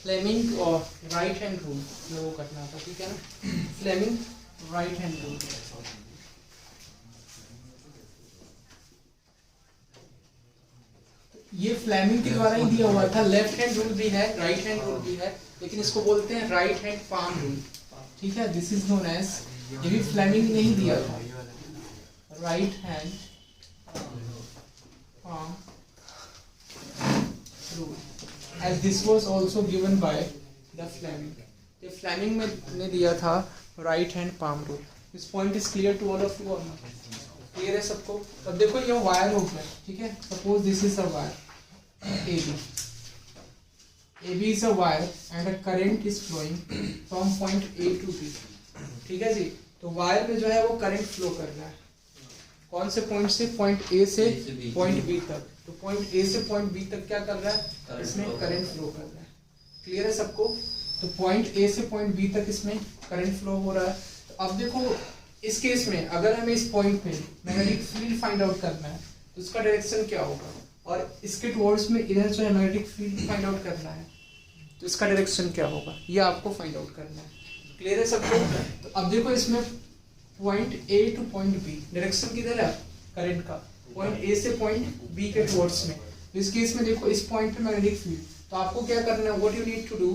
Fleming और right hand rule में वो करना था, ठीक है ना, फ्लेमिंग राइट हैंड रूल। ये फ्लेमिंग के द्वारा ही दिया हुआ था। लेफ्ट हैंड रूल भी है, राइट हैंड रूल भी है, लेकिन इसको बोलते हैं राइट हैंड पाम रूल, ठीक है। दिस इज नोन एज, ये भी फ्लेमिंग नहीं दिया था, right hand palm rule, as this was also given by the Fleming। ये फ्लेमिंग में ने दिया था right hand palm rule. This point is clear to all of you और नॉट? क्लियर है सबको? अब देखो ये वायर हो गया, ठीक है। Suppose this is a wire AB is a wire and a current is flowing from point A to B, ठीक है जी। तो वायर में जो है वो करंट फ्लो कर रहा है, कौन से पॉइंट से? पॉइंट A से पॉइंट B तक। तो पॉइंट A से पॉइंट B तक क्या कर रहा है? इसमें करंट फ्लो कर रहा है। क्लियर है सबको? तो पॉइंट A से पॉइंट B तक इसमें करंट फ्लो हो रहा है। तो अब देखो इस केस में अगर हमें इस पॉइंट पे मैग्नेटिक फील्ड फाइंड आउट करना है तो उसका डायरेक्शन क्या होगा, और इसके टुवर्ड्स में इधर जो है मैग्नेटिक फील्ड फाइंड आउट करना है तो इसका डायरेक्शन क्या होगा, ये आपको फाइंड आउट करना है। क्लियर है सबको? तो अब देखो इसमें point A two point B, direction किधर है करंट का? पॉइंट A से पॉइंट B के टुवर्ड्स में। तो इस केस में देखो इस पॉइंट पे मैग्नेटिक फील्ड, तो आपको क्या करना है, what you need to do,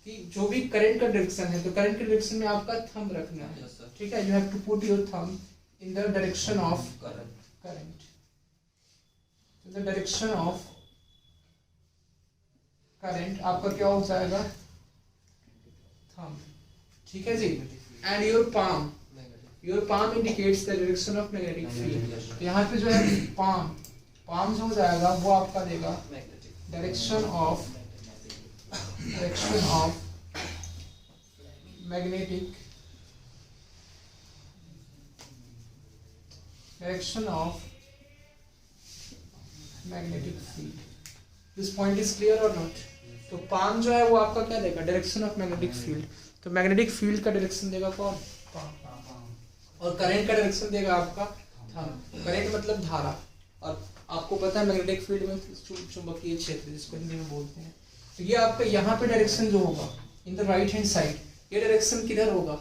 कि जो भी करंट का डायरेक्शन है तो करंट के डायरेक्शन में आपका थंब रखना है, ठीक है। You have to put your thumb in the direction of current, in the direction of current आपका क्या हो जाएगा? थंब, ठीक है जी। And your palm indicates the direction of magnetic field. तो यहाँ पे जो है पाम जो हो जाएगा वो आपका देगा direction of magnetic field. This point is clear और नॉट? तो पाम जो है वो आपका क्या देगा? Direction of magnetic field. तो मैग्नेटिक फील्ड का डायरेक्शन देगा कौन? पाम। और करंट का डायरेक्शन देगा आपका थंब। करंट मतलब धारा, और आपको पता है मैग्नेटिक फील्ड में चुंबकीय क्षेत्र जिसको हिंदी में बोलते हैं। तो ये आपका यहाँ पे डायरेक्शन जो होगा in the right hand side, ये डायरेक्शन किधर होगा?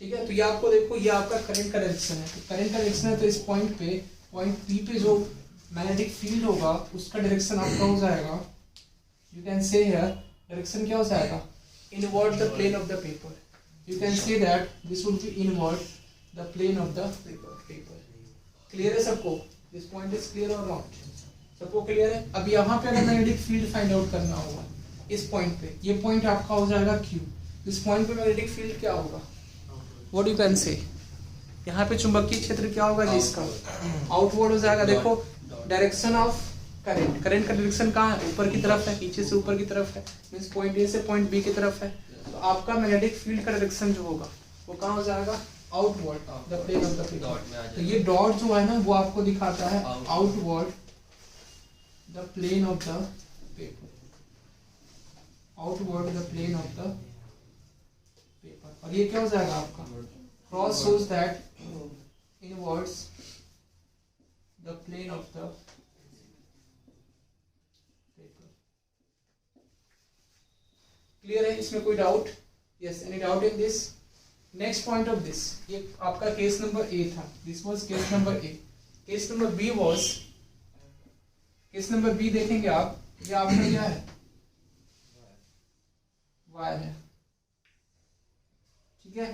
ठीक है। तो ये आपको देखो ये आपका करंट का डायरेक्शन है। तो करंट का डायरेक्शन है तो इस पॉइंट पे, पॉइंट P पे जो मैग्नेटिक फील्ड होगा उसका डायरेक्शन आपका हो जाएगा, you can say here direction क्या हो जाएगा? Inward the plane of the paper. You can say that this would be inward the plane of the paper. Clear है सबको? दिस पॉइंट इज क्लियर और नॉट? सबको क्लियर है? अब यहाँ पे अगर मैग्नेटिक फील्ड फाइंड आउट करना होगा इस पॉइंट पे, ये पॉइंट आपका हो जाएगा Q। इस पॉइंट पे मैग्नेटिक फील्ड क्या होगा? व्हाट यू कैन से, यहाँ पे चुंबकीय क्षेत्र क्या होगा जी इसका? आउटवर्ड हो जाएगा। देखो डायरेक्शन ऑफ करंट का डायरेक्शन कहाँ है? ऊपर की तरफ है, नीचे से ऊपर की तरफ है, मींस पॉइंट A से पॉइंट B की तरफ है। तो आपका मैग्नेटिक फील्ड का डायरेक्शन जो होगा वो कहाँ हो जाएगा? Outward the plane of the paper. तो ये डॉट जो है ना वो आपको दिखाता है outward the plane of the paper, outward the plane of the paper. और ये क्या हो जाएगा आपका? Cross shows that inwards the plane of the paper. Clear है? इसमें कोई doubt? Yes, any doubt in this? Next point of this, ये आपका केस नंबर A था। This was case number A। Case number B वाज, case number B देखेंगे आप, ये आपका क्या है? वायर है, ठीक है।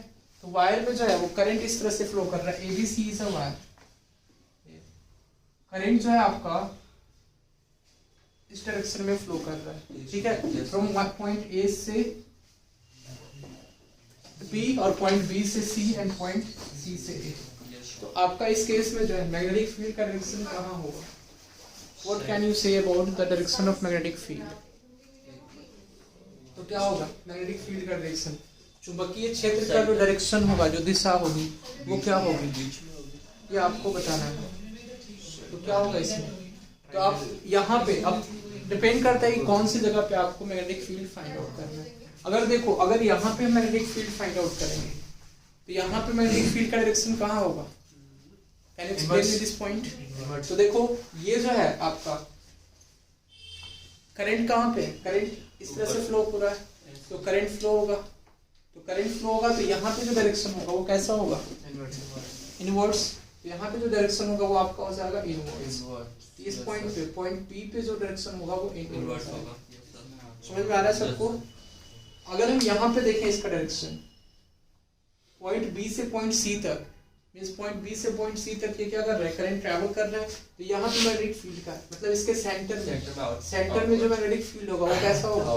तो वायर में जो है वो करंट इस तरह से फ्लो कर रहा है। ABC is a wire. Current जो है आपका इस डायरेक्शन में फ्लो कर रहा है, ठीक है, फ्रॉम पॉइंट A से B और पॉइंट B से C एंड पॉइंट C से A। तो आपका इस केस में जो है मैग्नेटिक फील्ड का डायरेक्शन कहाँ होगा? What can you say about the direction of magnetic field? तो क्या होगा मैग्नेटिक फील्ड का डायरेक्शन? चुंबकीय क्षेत्र का जो डायरेक्शन होगा, जो दिशा होगी वो क्या होगी? ये आपको बताना है। तो क्या होगा इसमें? तो आप यहाँ पे अब डिपेंड करता है कि कौन सी जगह पे आपको मैग्नेटिक फील्ड फाइंड आउट करना है। अगर देखो अगर यहाँ पे मैग्नेटिक फील्ड फाइंड आउट करेंगे तो यहाँ पे मैग्नेटिक फील्ड का डायरेक्शन कहाँ होगा? Can explain me this point? तो देखो ये जो है आपका करंट कहाँ पे है, करंट इस तरह से फ्लो हो रहा है, तो करंट फ्लो होगा, तो करंट फ्लो होगा तो यहाँ पे जो डायरेक्शन होगा वो कैसा होगा, इनवर्ड्स। तो यहाँ पे जो डायरेक्शन होगा वो आपका हो जाएगा इनवर्ड्स। इस पॉइंट पे, पॉइंट पी पे जो डायरेक्शन होगा वो इनवर्ड्स होगा। समझ में आ रहा है सबको? अगर हम यहाँ पे देखें इसका डायरेक्शन पॉइंट बी से पॉइंट सी तक, मींस पॉइंट बी से पॉइंट सी तक ये क्या कर रहा है, करंट ट्रैवल कर रहा है, तो यहाँ पे मैग्नेटिक फील्ड का मतलब इसके सेंटर में जो मैग्नेटिक फील्ड होगा वो कैसा होगा,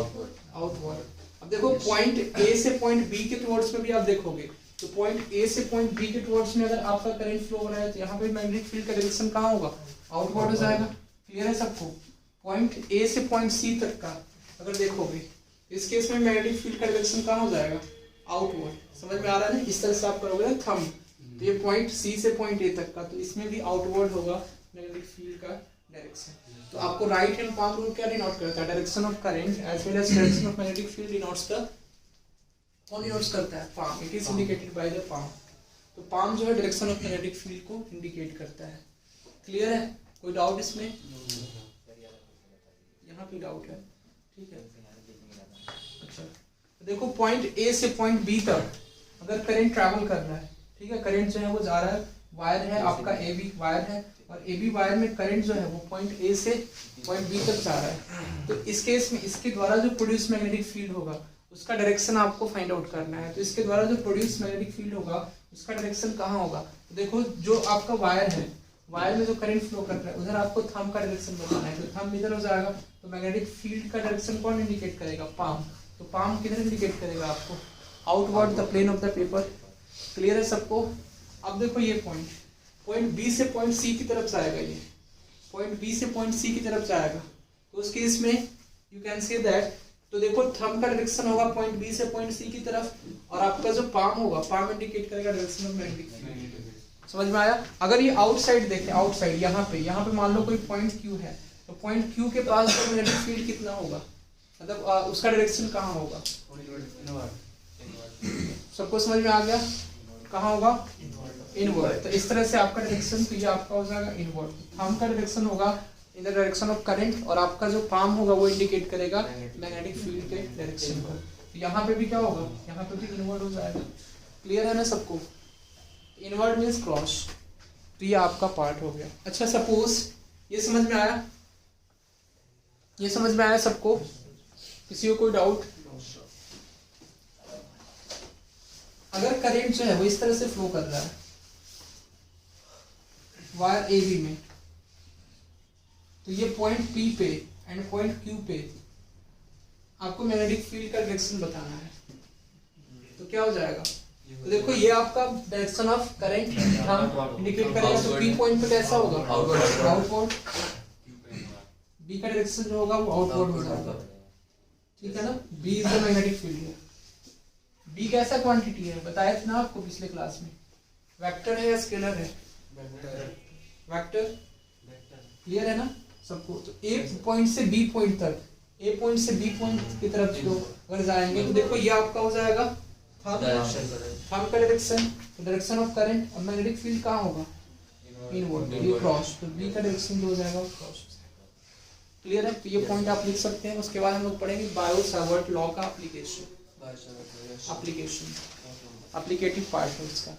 आउटवर्ड। अब देखो पॉइंट ए से पॉइंट बी के टुवर्ड्स में भी आप देखोगे तो पॉइंट ए से पॉइंट बी के टुवर्ड्स में अगर आपका करंट फ्लो हो रहा है तो यहाँ पे मैग्नेटिक फील्ड का डायरेक्शन कहाँ होगा, आउटवर्ड हो जाएगा। क्लियर है सबको? पॉइंट ए से पॉइंट सी तक का अगर देखोगे इस केस में मैग्नेटिक फील्ड का डायरेक्शन कहाँ हो जाएगा, आउटवर्ड। समझ में आ रहा है ना? इस तरह से आप करोगे ना थंब, तो ये पॉइंट सी से पॉइंट ए तक का, तो इसमें भी आउटवर्ड होगा मैग्नेटिक फील्ड का डायरेक्शन। तो आपको राइट हैंड पाम रूल क्या डिनोट करता है, direction of current as well as direction of magnetic field denotes the, कौन डिनोट्स करता है, palm. It is indicated by the palm. तो पाम जो है डायरेक्शन ऑफ मैग्नेटिक फील्ड को इंडिकेट करता है। क्लियर है? कोई डाउट इसमें? यहाँ पे डाउट है? ठीक है, अच्छा तो देखो पॉइंट ए से पॉइंट बी तक अगर करंट ट्रैवल कर रहा है, ठीक है, करंट जो है वो जा रहा है, वायर है आपका ए बी वायर है, और ए बी वायर में करंट जो है वो पॉइंट ए से पॉइंट बी तक जा रहा है, तो इस केस में इसके द्वारा जो प्रोड्यूस मैग्नेटिक फील्ड होगा उसका डायरेक्शन आपको फाइंड आउट करना है। तो इसके द्वारा जो प्रोड्यूस मैग्नेटिक फील्ड होगा उसका डायरेक्शन कहाँ होगा, तो देखो जो आपका वायर है, वायर में जो करंट फ्लो कर रहा है उधर आपको थंब का डायरेक्शन बताना है, तो थंब इधर हो जाएगा, तो मैग्नेटिक फील्ड का डायरेक्शन कौन इंडिकेट करेगा, पाम। तो पाम किधर इंडिकेट करेगा आपको, outward the plane of the paper. Clear है सबको? अब देखो ये पॉइंट बी से पॉइंट सी की तरफ जाएगा, ये पॉइंट बी से पॉइंट सी की तरफ जाएगा, तो उस केस में यू कैन से दैट, तो देखो थंब का डायरेक्शन होगा पॉइंट बी से पॉइंट सी की तरफ, और आपका जो पाम होगा, पाम इंडिकेट करेगा डायरेक्शन ऑफ मैग्नेटिक फील्ड। समझ में आया? अगर ये आउटसाइड देखें, आउटसाइड यहाँ पे मान लो कोई पॉइंट क्यू है, तो पॉइंट क्यू के पास जो मैग्नेटिक फील्ड कितना होगा, मतलब उसका डायरेक्शन कहाँ होगा, सबको समझ में आ गया, कहाँ होगा, इनवर्ड। तो इस तरह से आपका डायरेक्शन, तो ये आपका हो जाएगा इनवर्ड। थंब का डायरेक्शन होगा इन द डायरेक्शन ऑफ करंट, और आपका जो पाम होगा वो इंडिकेट करेगा मैग्नेटिक फील्ड के डायरेक्शन को। तो यहाँ पे भी क्या होगा, यहाँ पे भी इनवर्ड हो जाएगा। क्लियर है ना सबको? Inward means cross. तो ये आपका पार्ट हो गया। अच्छा सपोज ये समझ में आया, ये समझ में आया सबको? किसी को कोई डाउट? अगर करंट जो है वो इस तरह से फ्लो कर रहा है वायर ए बी में, तो ये पॉइंट पी पे एंड पॉइंट क्यू पे आपको मैग्नेटिक फील्ड का डायरेक्शन बताना है, तो क्या हो जाएगा, तो देखो ये आपका डायरेक्शन ऑफ करंट हम इंडिकेट करेगा, तो पी पॉइंट पे कैसा होगा, आउटवर्ड। बी का डायरेक्शन जो होगा वो आउटवर्ड हो जाएगा, ठीक है ना। B is the magnetic field है। बी कैसा क्वांटिटी है, बताया था ना आपको पिछले क्लास में, वेक्टर है या स्केलर है, वेक्टर। क्लियर है ना सबको? तो ए पॉइंट से बी पॉइंट तक, ए पॉइंट से बी पॉइंट की तरफ जो अगर जाएंगे तो देखो ये आपका हो जाएगा थंब का डायरेक्शन, तो डायरेक्शन ऑफ करंट, और मैग्नेटिक फील्ड कहाँ होगा, इनवर्ड, ये क्रॉस, तो बी का डायरेक्शन जो हो जाएगा क्रॉस। क्लियर है? तो ये पॉइंट आप लिख सकते हैं। उसके बाद हम लोग पढ़ेंगे बायो-सावर्ट लॉ का एप्लीकेटिव पार्ट है उसका,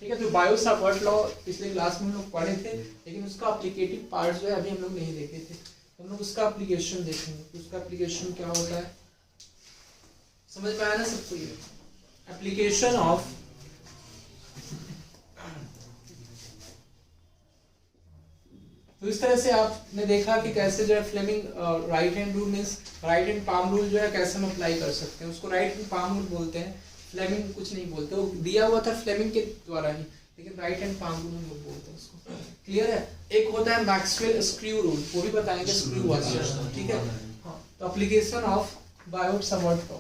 ठीक है। तो बायो-सावर्ट लॉ पिछले क्लास में हम लोग पढ़े थे, लेकिन उसका एप्लीकेटिव पार्ट जो है अभी हम लोग नहीं देखे थे, तो हम लोग उसका एप्लीकेशन देखेंगे। तो उसका एप्लीकेशन क्या होता है, समझ में आया ना सबको? ये एप्लीकेशन ऑफ तो इस तरह से आपने देखा कि कैसे जो है Fleming right hand rule means right hand palm rule जो है कैसे हम अप्लाई कर सकते हैं। उसको राइट हैंड पाम रूल बोलते हैं, फ्लेमिंग कुछ नहीं बोलते, वो दिया हुआ था फ्लेमिंग के द्वारा ही, लेकिन राइट हैंड पाम रूल हम लोग बोलते हैं उसको। क्लियर है? एक होता है मैक्सवेल स्क्रू रूल, वो भी बताएंगे स्क्रू वाला, ठीक है। हाँ, तो application of Biot Savart law.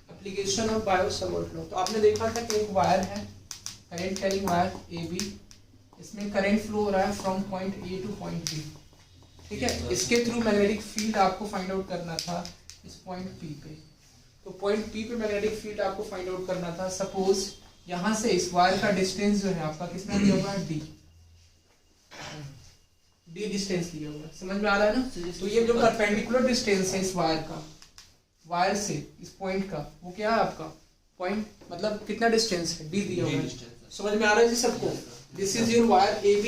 Application of Biot Savart law. तो आपने देखा था कि एक वायर है, current carrying wire A B, इसमें करंट फ्लो हो रहा है from point A to point B, ठीक है। इसके थ्रू मैग्नेटिक फील्ड आपको फाइंड आउट करना था इस पॉइंट पी पे। तो पॉइंट P पे मैग्नेटिक फील्ड आपको फाइंड आउट करना था। सपोज यहाँ से इस वायर का डिस्टेंस जो है आपका कितना दिया हुआ है, d डिस्टेंस लिया हुआ है, समझ में आ रहा है ना। तो ये जो परपेंडिकुलर डिस्टेंस है इस वायर का, वायर से इस पॉइंट का, वो क्या है आपका पॉइंट, मतलब कितना डिस्टेंस है, d दिया हुआ है, समझ में आ रहा है जी सबको। This is your wire AB,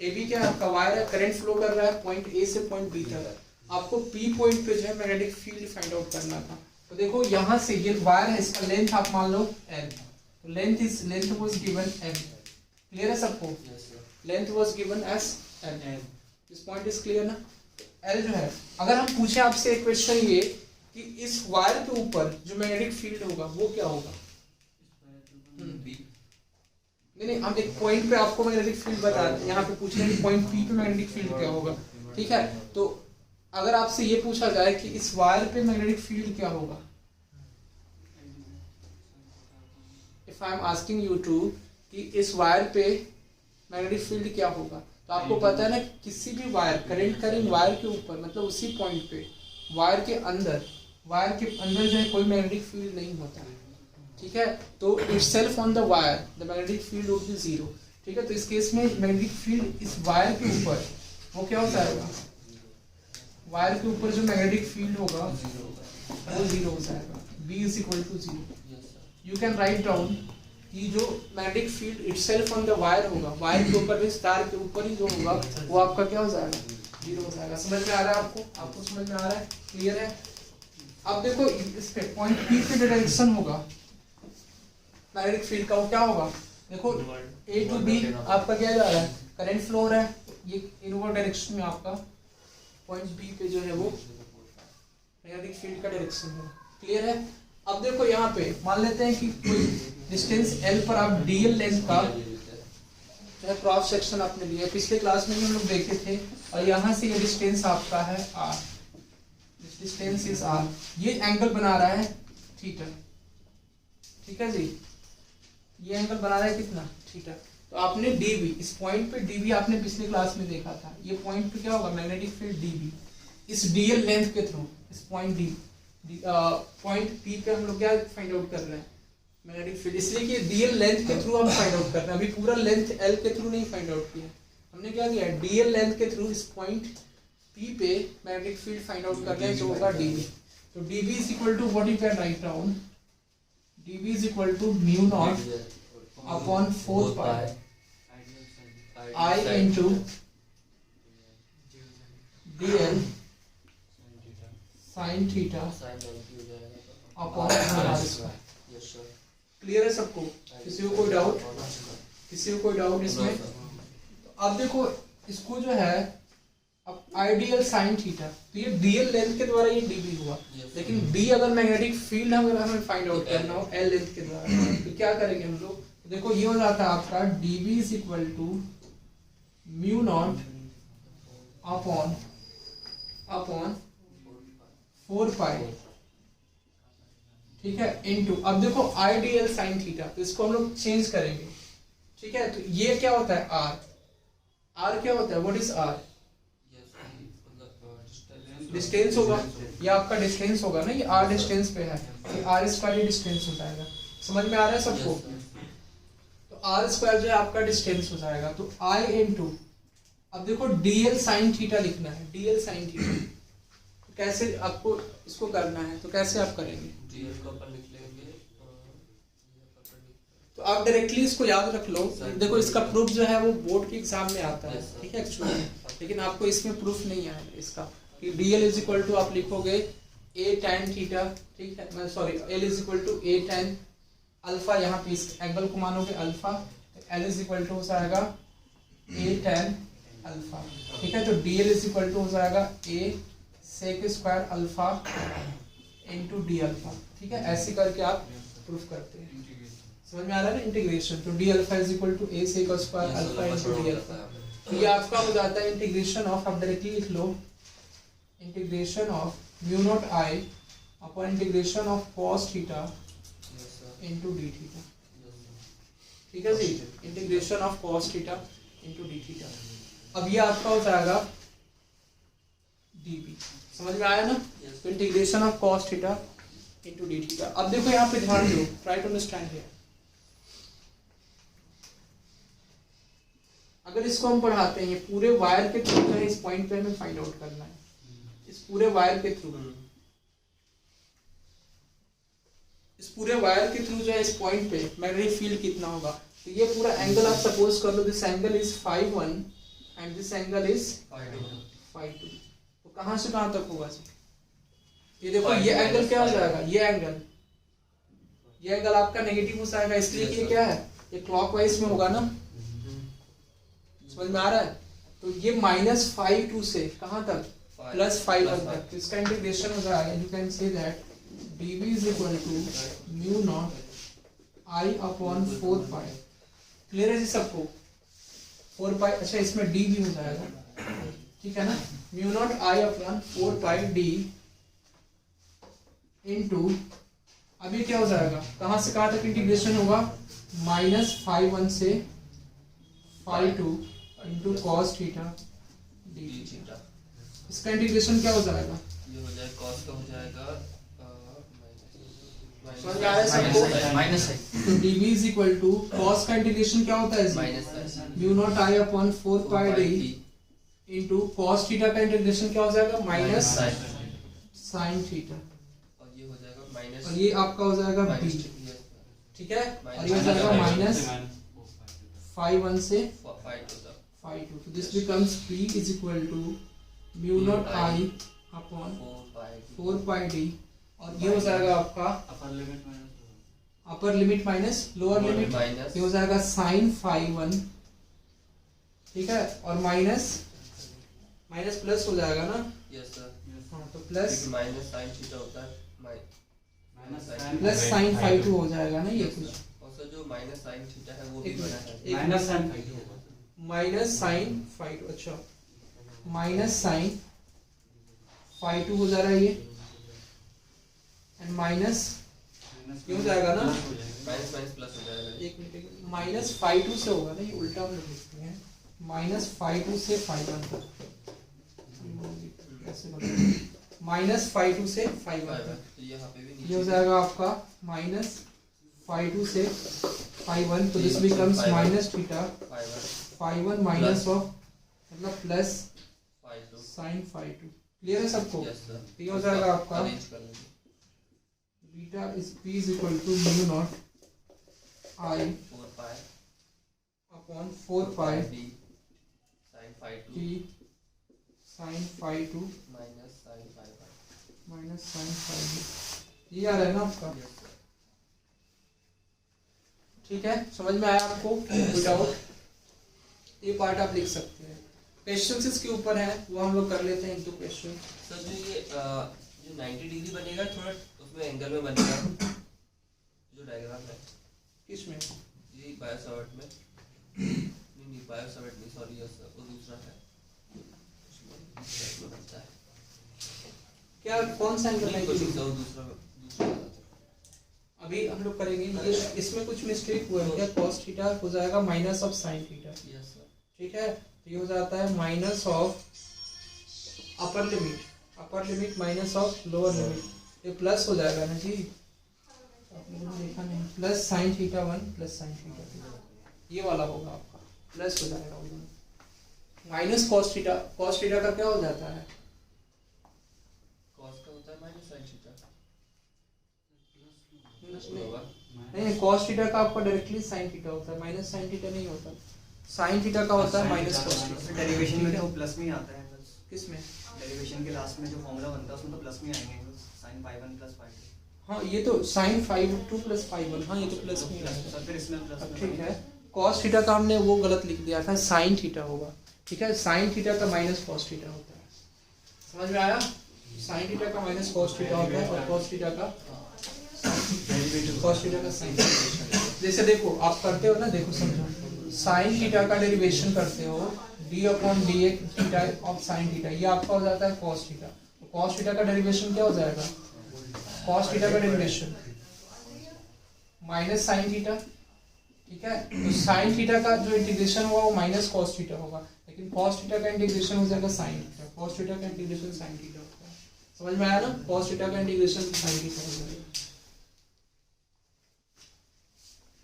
AB क्या है आपका वायर है, करंट फ्लो कर रहा है पॉइंट A से पॉइंट B तक। आपको P पॉइंट पे जो है मैग्नेटिक फील्ड फाइंड आउट करना था। तो देखो यहाँ से ये वायर है, इसका लेंथ आप मान लो L, तो length was given M, clear है सबको, length was given as L, this point is clear ना। L जो है, अगर हम पूछे आपसे एक क्वेश्चन ये कि इस वायर के ऊपर जो मैग्नेटिक फील्ड होगा वो क्या होगा, नहीं हम एक पॉइंट पे आपको मैग्नेटिक फील्ड बता रहे हैं, यहाँ पे पूछ रहे हैं कि पॉइंट P पे मैग्नेटिक फील्ड क्या होगा, ठीक है। तो अगर आपसे ये पूछा जाए कि इस वायर पे मैग्नेटिक फील्ड क्या होगा, if I am asking you to कि इस वायर पे मैग्नेटिक फील्ड क्या होगा, तो आपको पता है ना किसी भी वायर, करंट करेंट वायर के ऊपर, मतलब उसी पॉइंट पे वायर के अंदर जो है कोई मैग्नेटिक फील्ड नहीं होता है, ठीक है। तो itself on the wire the magnetic field would be zero, ठीक है। तो इस केस में मैग्नेटिक फील्ड इस वायर के ऊपर वो क्या हो जाएगा, वायर के ऊपर जो मैग्नेटिक फील्ड होगा वो जीरो हो जाएगा, B is equal to zero. You can write down कि जो magnetic field itself on the wire होगा, वायर के ऊपर इस तार के ऊपर ही जो होगा वो आपका क्या हो जाएगा, जीरो हो जाएगा। समझ में आ रहा है आपको समझ में आ रहा है, क्लियर है। अब देखो इस पे पॉइंट P पे डायरेक्शन होगा मैग्नेटिक फील्ड का, वो क्या होगा, देखो A टू B आपका क्या जा रहा है, करंट फ्लो हो रहा है, ये इनवर्ड डायरेक्शन में आपका पॉइंट B पे जो है वो मैग्नेटिक फील्ड का डायरेक्शन है, क्लियर है। अब देखो यहाँ पे मान लेते हैं कि कोई डिस्टेंस L पर आप DL लेंथ का जो है क्रॉस सेक्शन आपने लिया, पिछले क्लास में भी हम लोग देखे थे, और यहाँ से ये डिस्टेंस आपका है R, डिस्टेंस इज R, ये एंगल बना रहा है थीटा, ठीक है जी, ये एंगल बना रहा है कितना, थीटा। तो आपने DB, इस पॉइंट पे DB आपने पिछले क्लास में देखा था, ये पॉइंट पे क्या होगा मैग्नेटिक फील्ड DB, इस DL लेंथ के थ्रू, इस पॉइंट पॉइंट P पे हम लोग क्या फाइंड आउट कर रहे हैं मैग्नेटिक फील्ड, इसलिए कि DL लेंथ के थ्रू हम फाइंड आउट कर रहे हैं, अभी पूरा लेंथ L के थ्रू नहीं फाइंड आउट किया, हमने क्या किया DL लेंथ के थ्रू इस पॉइंट P पे मैग्नेटिक फील्ड फाइंड आउट कर रहे हैं, जो होगा DB। तो DB is equal to what you can write down, DB is equal to mu naught upon 4 pi I into DL sin theta upon r square, clear है सबको, किसी को कोई डाउट इसमें। तो अब देखो इसको जो है अब आइडियल साइन थीटा, तो ये DL लेंथ के द्वारा ये DB हुआ, लेकिन B अगर मैग्नेटिक फील्ड हमें फाइंड आउट करना हो L लेंथ के द्वारा, तो क्या करेंगे हम लोग, देखो ये हो जाता है आपका DB is equal to mu naught upon 4 pi, ठीक है, इनटू, अब देखो आइडियल साइन थीटा, तो इसको हम लोग चेंज करेंगे, ठीक है। तो ये क्या होता है R क्या होता है, व्हाट इज R, डिस्टेंस होगा, ये आपका डिस्टेंस होगा ना, ये R डिस्टेंस पे है, ये R स्क्वायर डिस्टेंस हो जाएगा, समझ में आ रहा है सबको। तो R स्क्वायर जो है आपका डिस्टेंस हो जाएगा, तो I इनटू, अब देखो DL साइन थीटा लिखना है, DL साइन थीटा, तो कैसे आपको इसको करना है, तो कैसे आप करेंगे, DL को अपन लिख लेंगे, तो आप डायरेक्टली इसको याद रख लो। देखो इसका प्रूफ जो है वो बोर्ड के एग्जाम में आता है, ठीक है एक्चुअली, लेकिन आपको इसमें प्रूफ नहीं आएगा इसका, कि DL इज इक्वल टू आप लिखोगे A tan थीटा, ठीक है, मैं sorry L is equal to A tan alpha, यहाँ पे इस एंगल को मानोगे alpha, L is equal to हो जाएगा A tan अल्फा, ठीक है। तो DL इज इक्वल टू हो जाएगा A sec square alpha into D alpha, ठीक है, ऐसे करके आप प्रूफ करते हैं, समझ में आ रहा है ना, इंटीग्रेशन। तो D alpha is equal to A sec square alpha into D alpha, तो ये आपका हो जाता है इंटीग्रेशन ऑफ, आप डायरेक्टली लिख लो integration of mu not I upon integration of cos theta into d theta, ठीक है जी, integration of cos theta into d theta. अब ये आपका हो जाएगा dB, समझ में आया ना। तो integration of cos theta into D theta. अब देखो यहाँ पे ध्यान दो, ट्राई टू अंडरस्टैंड हियर। अगर इसको हम पढ़ाते हैं पूरे वायर के थ्रू जो है इस पॉइंट पे हमें फाइंड आउट करना है, इस पूरे वायर के थ्रू, इस पूरे वायर के थ्रू जो है इस पॉइंट पे मैग्नेटिक फील्ड कितना होगा। तो ये पूरा एंगल आप सपोज कर लो, this angle is φ1 and this angle is φ2। तो कहां से कहां तक होगा सर? ये देखो ये एंगल क्या हो जाएगा, ये एंगल आपका नेगेटिव हो जाएगा, इसलिए कि ये क्या है, ये क्लॉकवाइज में होगा ना, समझ में आ रहा है। तो ये -φ2 से कहां तक, +φ1 तक। तो इसका इंटीग्रेशन हो जाएगा, you can say that dv is equal to mu naught I upon 4 pi। Clear है जी सबको? 4 pi, अच्छा इसमें d भी हो जाएगा, ठीक है ना। mu naught I upon 4 pi d into, अभी क्या हो जाएगा, कहां से कहां तक इंटीग्रेशन होगा, -φ1 से φ2 into cos theta d theta. इसका इंटीग्रेशन क्या हो जाएगा, ये हो जाएगा cos का हो जाएगा समझ में आ रहा है सबको, माइनस है। तो dv is equal to cos का इंटीग्रेशन क्या होता है, minus mu not I upon 4 pi d into cos theta का इंटीग्रेशन क्या हो जाएगा, माइनस sin थीटा, और ये हो जाएगा माइनस, और ये आपका हो जाएगा b, ठीक है। और ये हो जाएगा माइनस φ1 से φ2। तो this becomes b is equal to mu not I upon 4 pi d, और ये हो जाएगा आपका upper limit minus lower limit, ये हो जाएगा sin φ1, ठीक है, और माइनस प्लस हो जाएगा ना, यस सर। हाँ तो प्लस माइनस sin थीटा होता है प्लस sin φ2 हो जाएगा ना, ये कुछ, और सर जो माइनस sin थीटा है वो भी बना है माइनस sin φ2, अच्छा माइनस sin φ2 हो जा रहा है ये, एंड माइनस ये हो जाएगा ना, माइनस प्लस हो जाएगा। एक मिनट, माइनस φ2 से होगा ना, ये उल्टा हम लोग लिखते हैं, -φ2 से φ1 तक, कैसे -φ2 से φ1 तक, तो यहाँ पे भी ये हो जाएगा आपका -φ2 से φ1। तो this becomes minus theta φ1 minus of मतलब प्लस sin φ2। क्लियर है सबको? ये हो जाएगा आपका beta is p is equal to mu not I upon 4 pi d sin φ2 minus sin φ2। ये आ रहा है ना आपका, ठीक है, समझ में आया आपको? विदाउट ये पार्ट आप लिख सकते हैं। क्वेश्चन इसके ऊपर है, वो हम लोग कर लेते हैं, एक दो क्वेश्चन। सर जो ये जो 90 डिग्री बनेगा थोड़ा उसमें एंगल में बनेगा जो डायग्राम है, किसमें? ये बायोसावर्ट में नहीं बायोसावर्ट नहीं, सॉरी यस सर, वो दूसरा है उसमें बनता है क्या, कौन सा एंगल है? दूसरा अभी हम लोग करेंगे। ये इसमें कुछ मिस्टेक हुआ है क्या, cos थीटा हो जाएगा minus of sin theta, yes sir, ठीक है। तो ये हो जाता है minus of upper limit minus of lower limit, ये प्लस हो जाएगा ना जी, आप लोगों ने देखा नहीं, plus sin theta 1 plus sin theta 2, ये वाला होगा आपका, प्लस हो जाएगा वो माइनस cos थीटा का क्या हो जाता है, cos का होता है माइनस sin थीटा, नहीं cos थीटा का आपका डायरेक्टली sin थीटा होता है, माइनस sin थीटा नहीं होता, sin थीटा का होता है माइनस cos थीटा। डेरिवेशन में तो प्लस में ही आता है बस, किसमें? डेरिवेशन के लास्ट में जो फॉर्मूला बनता है उसमें तो प्लस में आएंगे, sin φ1 प्लस φ2। हाँ ये तो sin φ2 प्लस φ1, हाँ ये तो प्लस में आएगा। सर फिर इसमें प्लस में ठीक है, cos थीटा का हमने वो गलत लिख दिया था, sin थीटा होगा, ठीक है। sin थीटा का माइनस cos थीटा होता है, समझ में आया? sin थीटा का माइनस cos थीटा होता है, और cos थीटा का sin थीटा। जैसे देखो आप करते हो ना, देखो समझो, sin थीटा का डेरिवेशन करते हो d upon dx theta of sin theta, ये आपका हो जाता है cos थीटा। तो cos थीटा का डेरिवेशन क्या हो जाएगा, cos थीटा का डेरिवेशन माइनस sin थीटा, ठीक है। तो sin थीटा का जो इंटीग्रेशन होगा वो माइनस cos थीटा होगा, लेकिन cos थीटा का इंटीग्रेशन हो जाएगा sin थीटा, cos थीटा का इंटीग्रेशन sin थीटा होगा, समझ में आया ना, cos थीटा का इंटीग्रेशन sin थीटा हो जाएगा।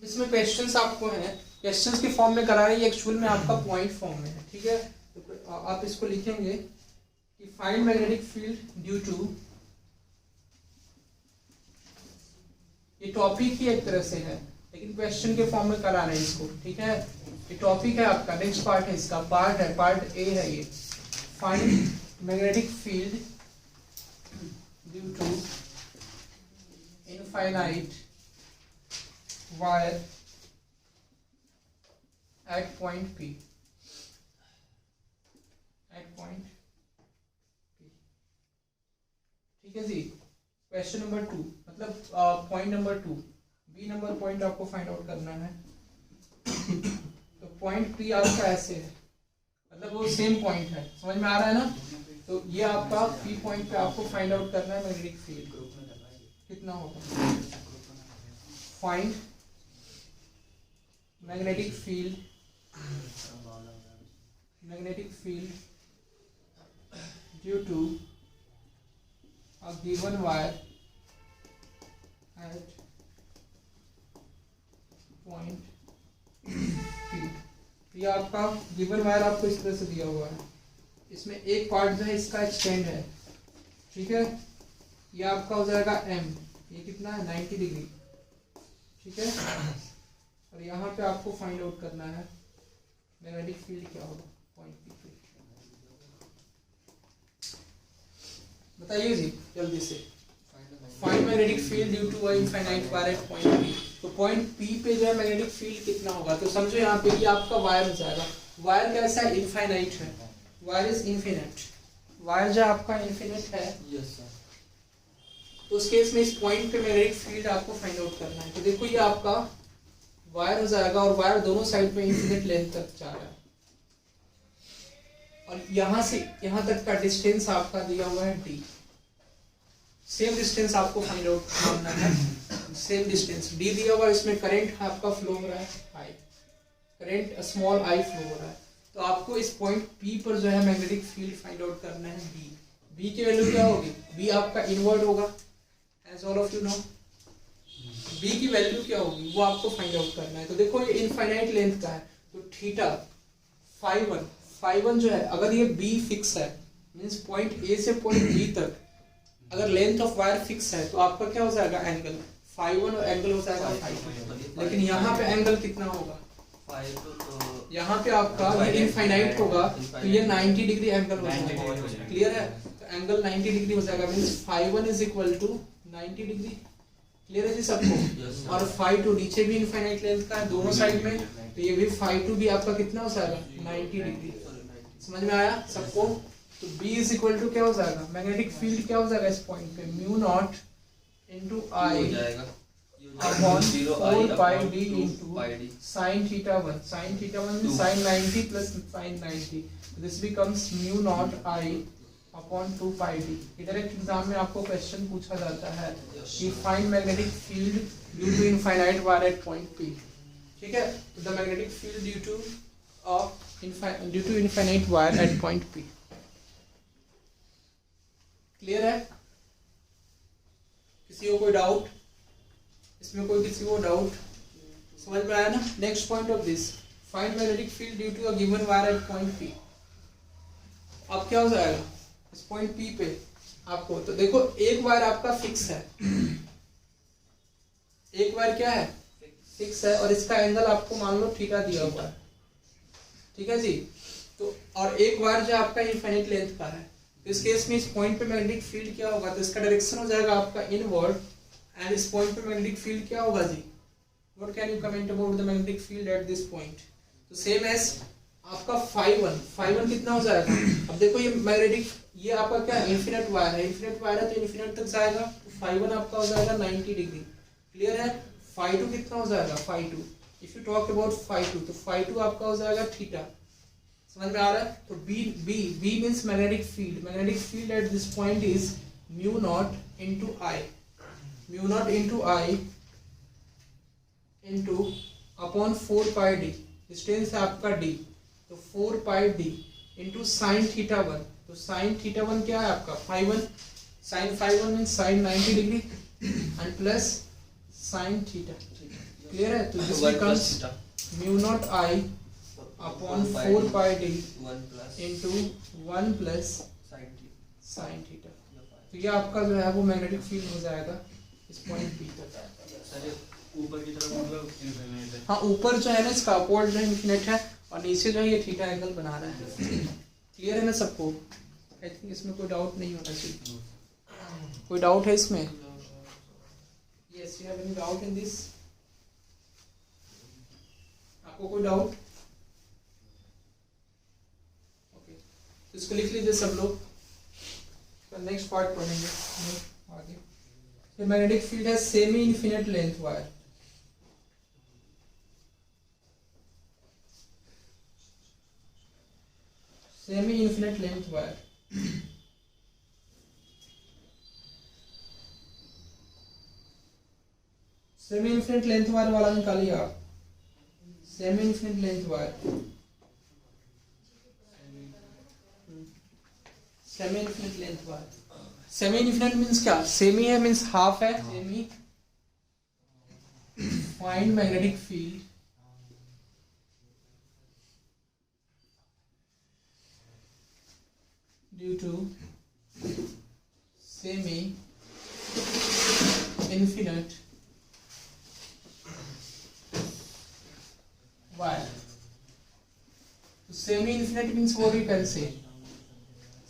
इसमें क्वेश्चंस आपको हैं, क्वेश्चंस के फॉर्म में करा रही है, एक्चुअल में आपका पॉइंट फॉर्म में है, ठीक है। तो आप इसको लिखेंगे कि find magnetic field due to, ये टॉपिक ही एक तरह से है लेकिन क्वेश्चन के फॉर्म में करा रहे हैं इसको, ठीक है। ये टॉपिक है आपका, नेक्स्ट पार्ट है इसका, पार्ट है, पार्ट ए है ये, find magnetic field due to infinite wire at point P, at point P, ठीक है जी। क्वेश्चन नंबर 2 मतलब point number 2, B number point आपको फाइंड आउट करना है। तो पॉइंट P आपका ऐसे है, मतलब वो सेम पॉइंट है, समझ में आ रहा है ना। तो ये आपका P पॉइंट पे आपको फाइंड आउट करना है मैग्नेटिक फील्ड कितना होगा। Find magnetic field, magnetic field due to a given wire at point P। ये आपका गिवन वायर आपको इस तरह से दिया हुआ है, इसमें एक पार्ट जो है इसका एक्सटेंड है, ठीक है। ये आपका हो जाएगा M, ये कितना है 90 डिग्री, ठीक है। और यहाँ पे आपको फाइंड आउट करना है मैग्नेटिक फील्ड क्या होगा पॉइंट P पे, बताइए जी जल्दी से। Find magnetic field due to infinite wire at point P। तो पॉइंट P पे जो है मैग्नेटिक फील्ड कितना होगा, तो समझो यहाँ पे ये आपका वायर हो जाएगा। वायर कैसा है, इनफाइनाइट है, वायर इज इनफिनिट, वायर जो आपका इनफिनिट है। Yes sir. तो उस केस में इस पॉइंट पे मैग्नेटिक फील्ड आपको फाइंड आउट करना है। तो देखो ये आपका वायर हो जाएगा और वायर दोनों साइड पे इनफिनिट लेंथ तक जा रहा है और यहाँ से यहाँ तक का डिस्टेंस आपका दिया हुआ है D। सेम डिस्टेंस आपको फाइंड आउट करना है, सेम डिस्टेंस D दिया हुआ है, इसमें करंट आपका फ्लो हो रहा है I, current small I flow हो रहा है। तो आपको इस पॉइंट P पर जो है मैग्नेटिक फील्ड फाइंड आउट करना है B। B की वैल्यू क्या होगी, B आपका इनवर्ड होगा as all of you know. B की वैल्यू क्या होगी वो आपको फाइंड आउट करना है। तो देखो ये इनफाइनाइट लेंथ का है, तो थीटा फाई1 जो है, अगर ये B फिक्स है मींस पॉइंट A से पॉइंट B तक अगर लेंथ ऑफ वायर फिक्स है तो आपका क्या हो जाएगा एंगल फाई1 और एंगल हो जाएगा फाई2। लेकिन यहाँ पे एंगल कितना होगा, यहाँ पे आपका ये इनफाइनाइट होगा तो ये 90 डिग्री एंगल हो जाएगा, क्लियर है। तो एंगल 90 डिग्री हो जाएगा means phi one is equal to 90 degree, clear है जी सबको। और फाई2 नीचे भी इनफाइनाइट लेंथ का है दोनों साइड में, तो ये भी फाई2 भी आपका कितना हो जाएगा 90 डिग्री, समझ में आया सबको। तो B इज इक्वल टू क्या हो जाएगा, मैग्नेटिक फील्ड क्या हो जाएगा इस पॉइंट पे, mu naught into I upon 4 pi D into sin θ1, sin θ1 means sin 90 plus sin 90, this becomes mu not I upon 2 pi D। Direct exam में आपको क्वेश्चन पूछा जाता है कि find magnetic field due to infinite wire at point P, ठीक है। तो the magnetic field due to infinite wire at point P, clear है। किसी को कोई डाउट इसमें, कोई किसी को डाउट समझ में आया ना। Next point of this, find magnetic field due to a given wire at point P। अब क्या हो जाएगा इस पॉइंट P पे आपको, तो देखो एक वायर आपका फिक्स है, एक वायर क्या है फिक्स है और इसका एंगल आपको मान लो थीटा दिया हुआ है, ठीक है जी। तो और एक वायर जो आपका इनफाइनाइट लेंथ का है, तो इस केस में इस पॉइंट पे मैग्नेटिक फील्ड क्या होगा, तो इसका डायरेक्शन हो जाएगा आपका इनवर्ड एंड इस पॉइंट पे मैग्नेटिक फील्ड क्या होगा जी, what can you comment about the magnetic field at this point. तो सेम एज आपका फाई1 कितना हो जाएगा। अब देखो ये मैग्नेटिक, ये आपका क्या इनफिनिट वायर है, इनफिनिट वायर है तो इनफिनिट तक जाएगा, तो फाई1 आपका हो जाएगा 90 डिग्री, क्लियर है। फाई2 कितना हो जाएगा, फाई2 इफ यू टॉक अबाउट फाई2 तो फाई2 आपका हो जाएगा थीटा, समझ में आ रहा है। तो B means magnetic field, magnetic field at this point is mu naught into I, mu naught into I into upon 4 pi D, distance है आपका D, तो 4 पाई D इनटू sin θ1, तो sin θ1 क्या है आपका फाई1, sin phi 1 means sin 90 degree and plus sin theta. Clear है? तो this becomes mu naught I upon 4 pi d 1 plus into 1 plus sin sin theta. तो ये आपका जो है वो मैग्नेटिक फील्ड हो जाएगा इस पॉइंट P तक। सर ऊपर की तरफ मतलब इनफिनिट है। हाँ, ऊपर जो है ना इसका अपोर्ड जो है इन्फिनिट है और नीचे जो है ये थीटा एंगल बना रहा है। क्लियर है ना सबको? आई थिंक इसमें कोई डाउट नहीं होना चाहिए। कोई डाउट है इसमें? Yes, you have any doubt in this? आपको कोई डाउट? ओके, तो इसको लिख लीजिए सब लोग। नेक्स्ट पार्ट पढ़ेंगे आगे। मैग्नेटिक फील्ड है semi infinite length wire. Semi infinite length wire semi infinite length wire वाला निकालिए आप। Semi infinite length wire, semi infinite length wire. Semi infinite means क्या? सेमी है मींस हाफ है। Semi find magnetic field due to semi infinite wire. तो semi infinite means what you can से।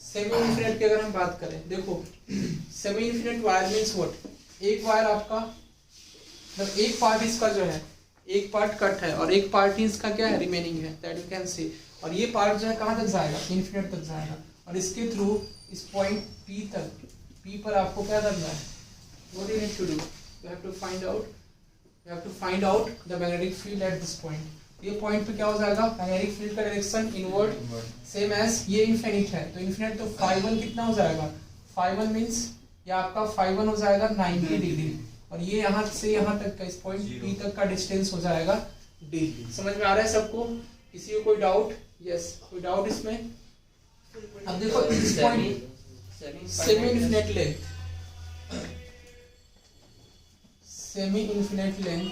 Semi infinite की अगर हम बात करें, देखो semi infinite wire means what? एक वायर आपका मतलब एक पार्ट इसका जो है, एक पार्ट कट है और एक पार्ट ही इसका क्या है? रिमेनिंग है, दैट यू कैन से। और ये पार्ट जो है कहाँ तक जाएगा? इन्फिनिट तक जाएगा और इसके थ्रू इस पॉइंट P तक, P पर आपको क्या करना है? What you need to do? You have to find out the magnetic field at this point. ये पॉइंट पे क्या हो जाएगा? मैग्नेटिक फील्ड का डायरेक्शन इनवर्ड सेम एज ये इनफिनिट है, तो इनफिनिट तो phi 1 कितना हो जाएगा? phi 1 मींस ये आपका phi 1 हो जाएगा 90 डिग्री और ये यहाँ से यहाँ तक का इस पॉइंट P तक का डिस्टेंस हो जाएगा d। समझ में आ रहा है सबको? किसी को कोई डाउट? यस, कोई डाउट इसमें? अब देखो इस point semi infinite length, semi infinite length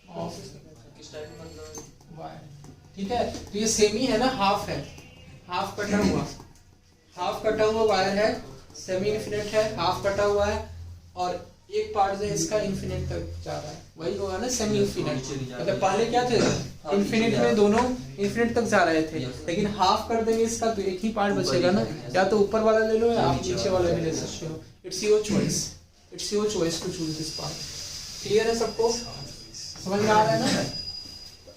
of किस टाइप का मतलब वायर, ठीक है? तो ये सेमी है ना, हाफ है, हाफ कटा हुआ वायर है, सेमी इन्फिनिट है, हाफ कटा हुआ है और एक पार्ट जो है इसका इन्फिनिट तक जा रहा है, वही होगा ना सेमी इन्फिनिट। मतलब पहले क्या थे? इन्फिनिट में दोनों इन्फिनिट तक जा रहे थे, लेकिन हाफ कर देंगे इसका तो एक ही पार्ट बचेगा ना। या तो ऊपर वाला ले लो या आप नीचे वाला भी ले सकते हो। It's your choice to choose this part. Clear है सबको? समझ में आ रहा है ना?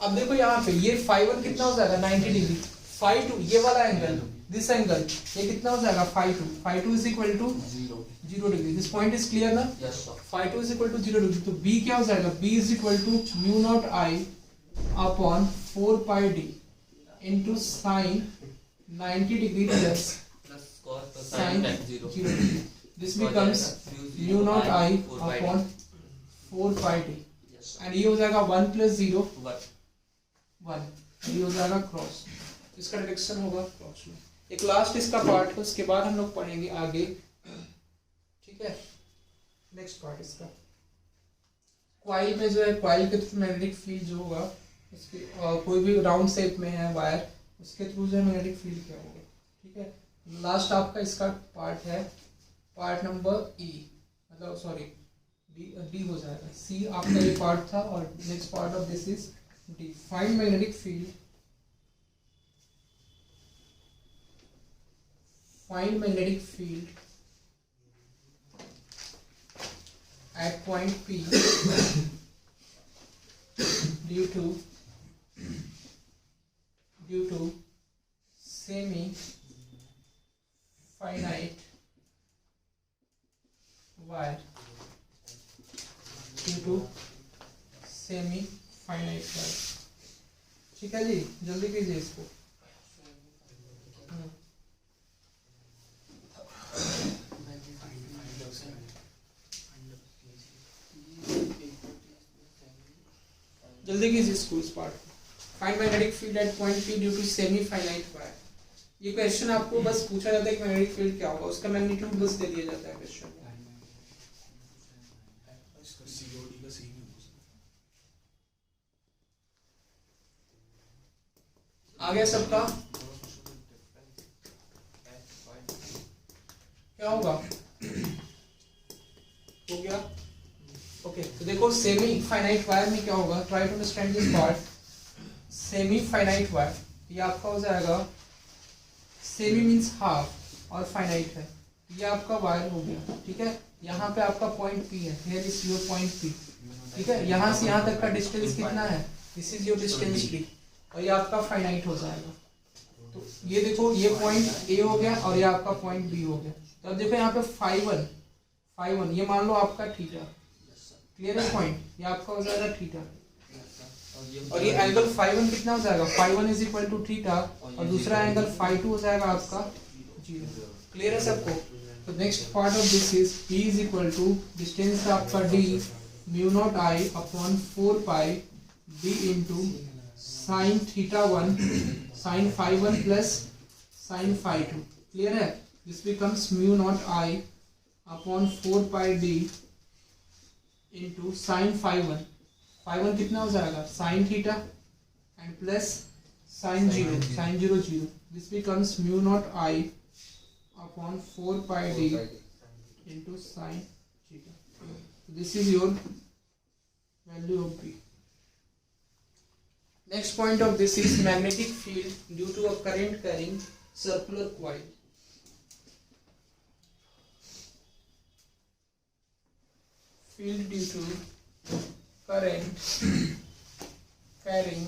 अब देखो यहाँ पे ये phi 1 कितना हो जाएगा? 90 डिग्री। phi 2 ये वाला एंगल, दिस एंगल, ये कितना हो जाएगा? phi 2 is equal to 0 degree. This point is clear ना? phi 2 is equal to 0 degree. तो B क्या हो जाएगा? B is equal to mu naught I upon 4 pi d into sin 90 degree plus cos sin 0 degree. This becomes mu naught I upon 4 pi d and ये हो जाएगा 1 plus 0 1, ये हो जाएगा क्रॉस, इसका डायरेक्शन होगा क्रॉस में। एक लास्ट इसका पार्ट है, उसके बाद हम लोग पढ़ेंगे आगे, ठीक है? नेक्स्ट पार्ट इसका कॉइल में जो है, कॉइल के थ्रू मैग्नेटिक फील्ड जो होगा उसके कोई भी राउंड शेप में है वायर, उसके थ्रू जो है मैग्नेटिक फील्ड क्या होगा, ठीक है? लास्ट आपका इसका पार्ट है, पार्ट नंबर E, मतलब सॉरी डी हो जाएगा। सी आपका ये पार्ट था और next part of this is D. Find magnetic field, find magnetic field at point P due to semi finite wire, due to semi finite wire। ठीक है जी, जल्दी कीजिए इसको। जल्दी कीजिए इसको, इस पार्ट को। Find magnetic field at point P due to semi finite wire. ये क्वेश्चन आपको बस पूछा जाता है कि मैग्नेटिक फील्ड क्या होगा, उसका मैग्नीट्यूड बस दे दिया जाता है क्वेश्चन में। आ गया सबका? क्या होगा? हो गया? ओके, तो देखो सेमी फाइनाइट वायर में क्या होगा, try to understand this part. Semi finite wire ये आपका हो जाएगा, सेमी मीन्स हाफ और फाइनाइट है, ये आपका वायर हो गया, ठीक है। यहाँ पे आपका पॉइंट P है, here is your point P, ठीक है। यहाँ से यहाँ तक का डिस्टेंस कितना है, this is your distance P, और ये आपका फाइनाइट हो जाएगा। तो ये देखो, ये पॉइंट A हो गया और ये आपका पॉइंट B हो गया। तो अब देखो यहाँ पे फाई वन ये मान लो आपका थीटा, क्लियर है पॉइंट, ये आपका हो जाएगा थीटा, और ये एंगल फाई वन कितना हो जाएगा, phi one is equal to theta, और दूसरा एंगल फाई टू हो जाएगा आपका 0। क्लियर है सबको? तो next part of this is P is equal to distance आपका D mu not I upon 4 pi D into sine theta 1 sine phi 1 plus sine phi 2। Clear है? This becomes mu not I upon 4 pi D into sine phi 1, phi 1 कितना हो जाएगा, sine theta and plus sine 0, sine 0 0। This becomes mu not I upon 4 pi D into sine theta. This is your value of P। Next point of this is magnetic field due to a current carrying circular coil. Field due to current carrying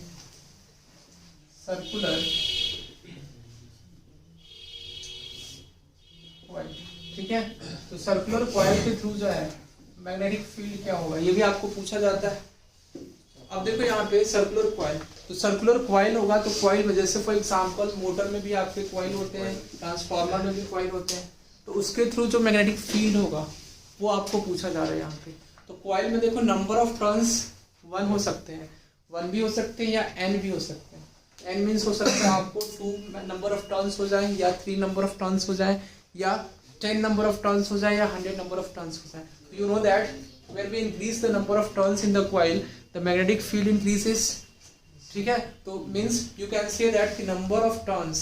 circular coil, ठीक है। तो circular coil के through जो है magnetic field क्या होगा, ये भी आपको पूछा जाता है। अब देखो यहाँ पे सर्कुलर कॉइल, तो सर्कुलर कॉइल होगा तो कॉइल में जैसे फॉर एग्जांपल मोटर में भी आपके कॉइल होते हैं, ट्रांसफार्मर में भी कॉइल होते हैं, तो उसके थ्रू जो मैग्नेटिक फील्ड होगा वो आपको पूछा जा रहा है यहाँ पे। तो कॉइल में देखो नंबर ऑफ टर्न्स 1 हो सकते हैं, 1 भी हो सकते हैं या n भी हो सकते हैं। n मीन्स हो सकता है आपको 2 नंबर ऑफ टर्न्स हो जाए, या 3 नंबर ऑफ टर्न्स हो जाए, या 10 नंबर ऑफ टर्न्स हो जाए, या 100 नंबर ऑफ टर्न्स हो जाए। You know that when we increase the number of turns in the coil the magnetic field increases, ठीक है। तो means you can say that the number of turns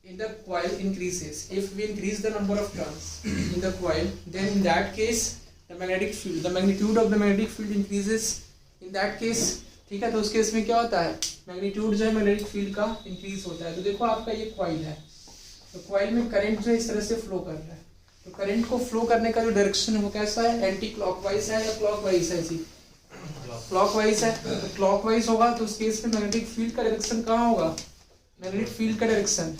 in the coil increases. If we increase the number of turns in the coil, then in that case the magnetic field, the magnitude of the magnetic field increases in that case, ठीक है। तो उस case में क्या होता है, magnitude जो है मैग्नेटिक फील्ड का इंक्रीज होता है। तो देखो आपका ये कॉइल है, तो कॉइल में करंट जो है इस तरह से फ्लो कर रहा है, तो करंट को फ्लो करने का जो डायरेक्शन है वो कैसा है, एंटी क्लॉकवाइज है या क्लॉकवाइज है जी, क्लॉकवाइज है। तो क्लॉकवाइज होगा तो उस केस में मैग्नेटिक फील्ड का डायरेक्शन कहाँ होगा, मैग्नेटिक फील्ड का डायरेक्शन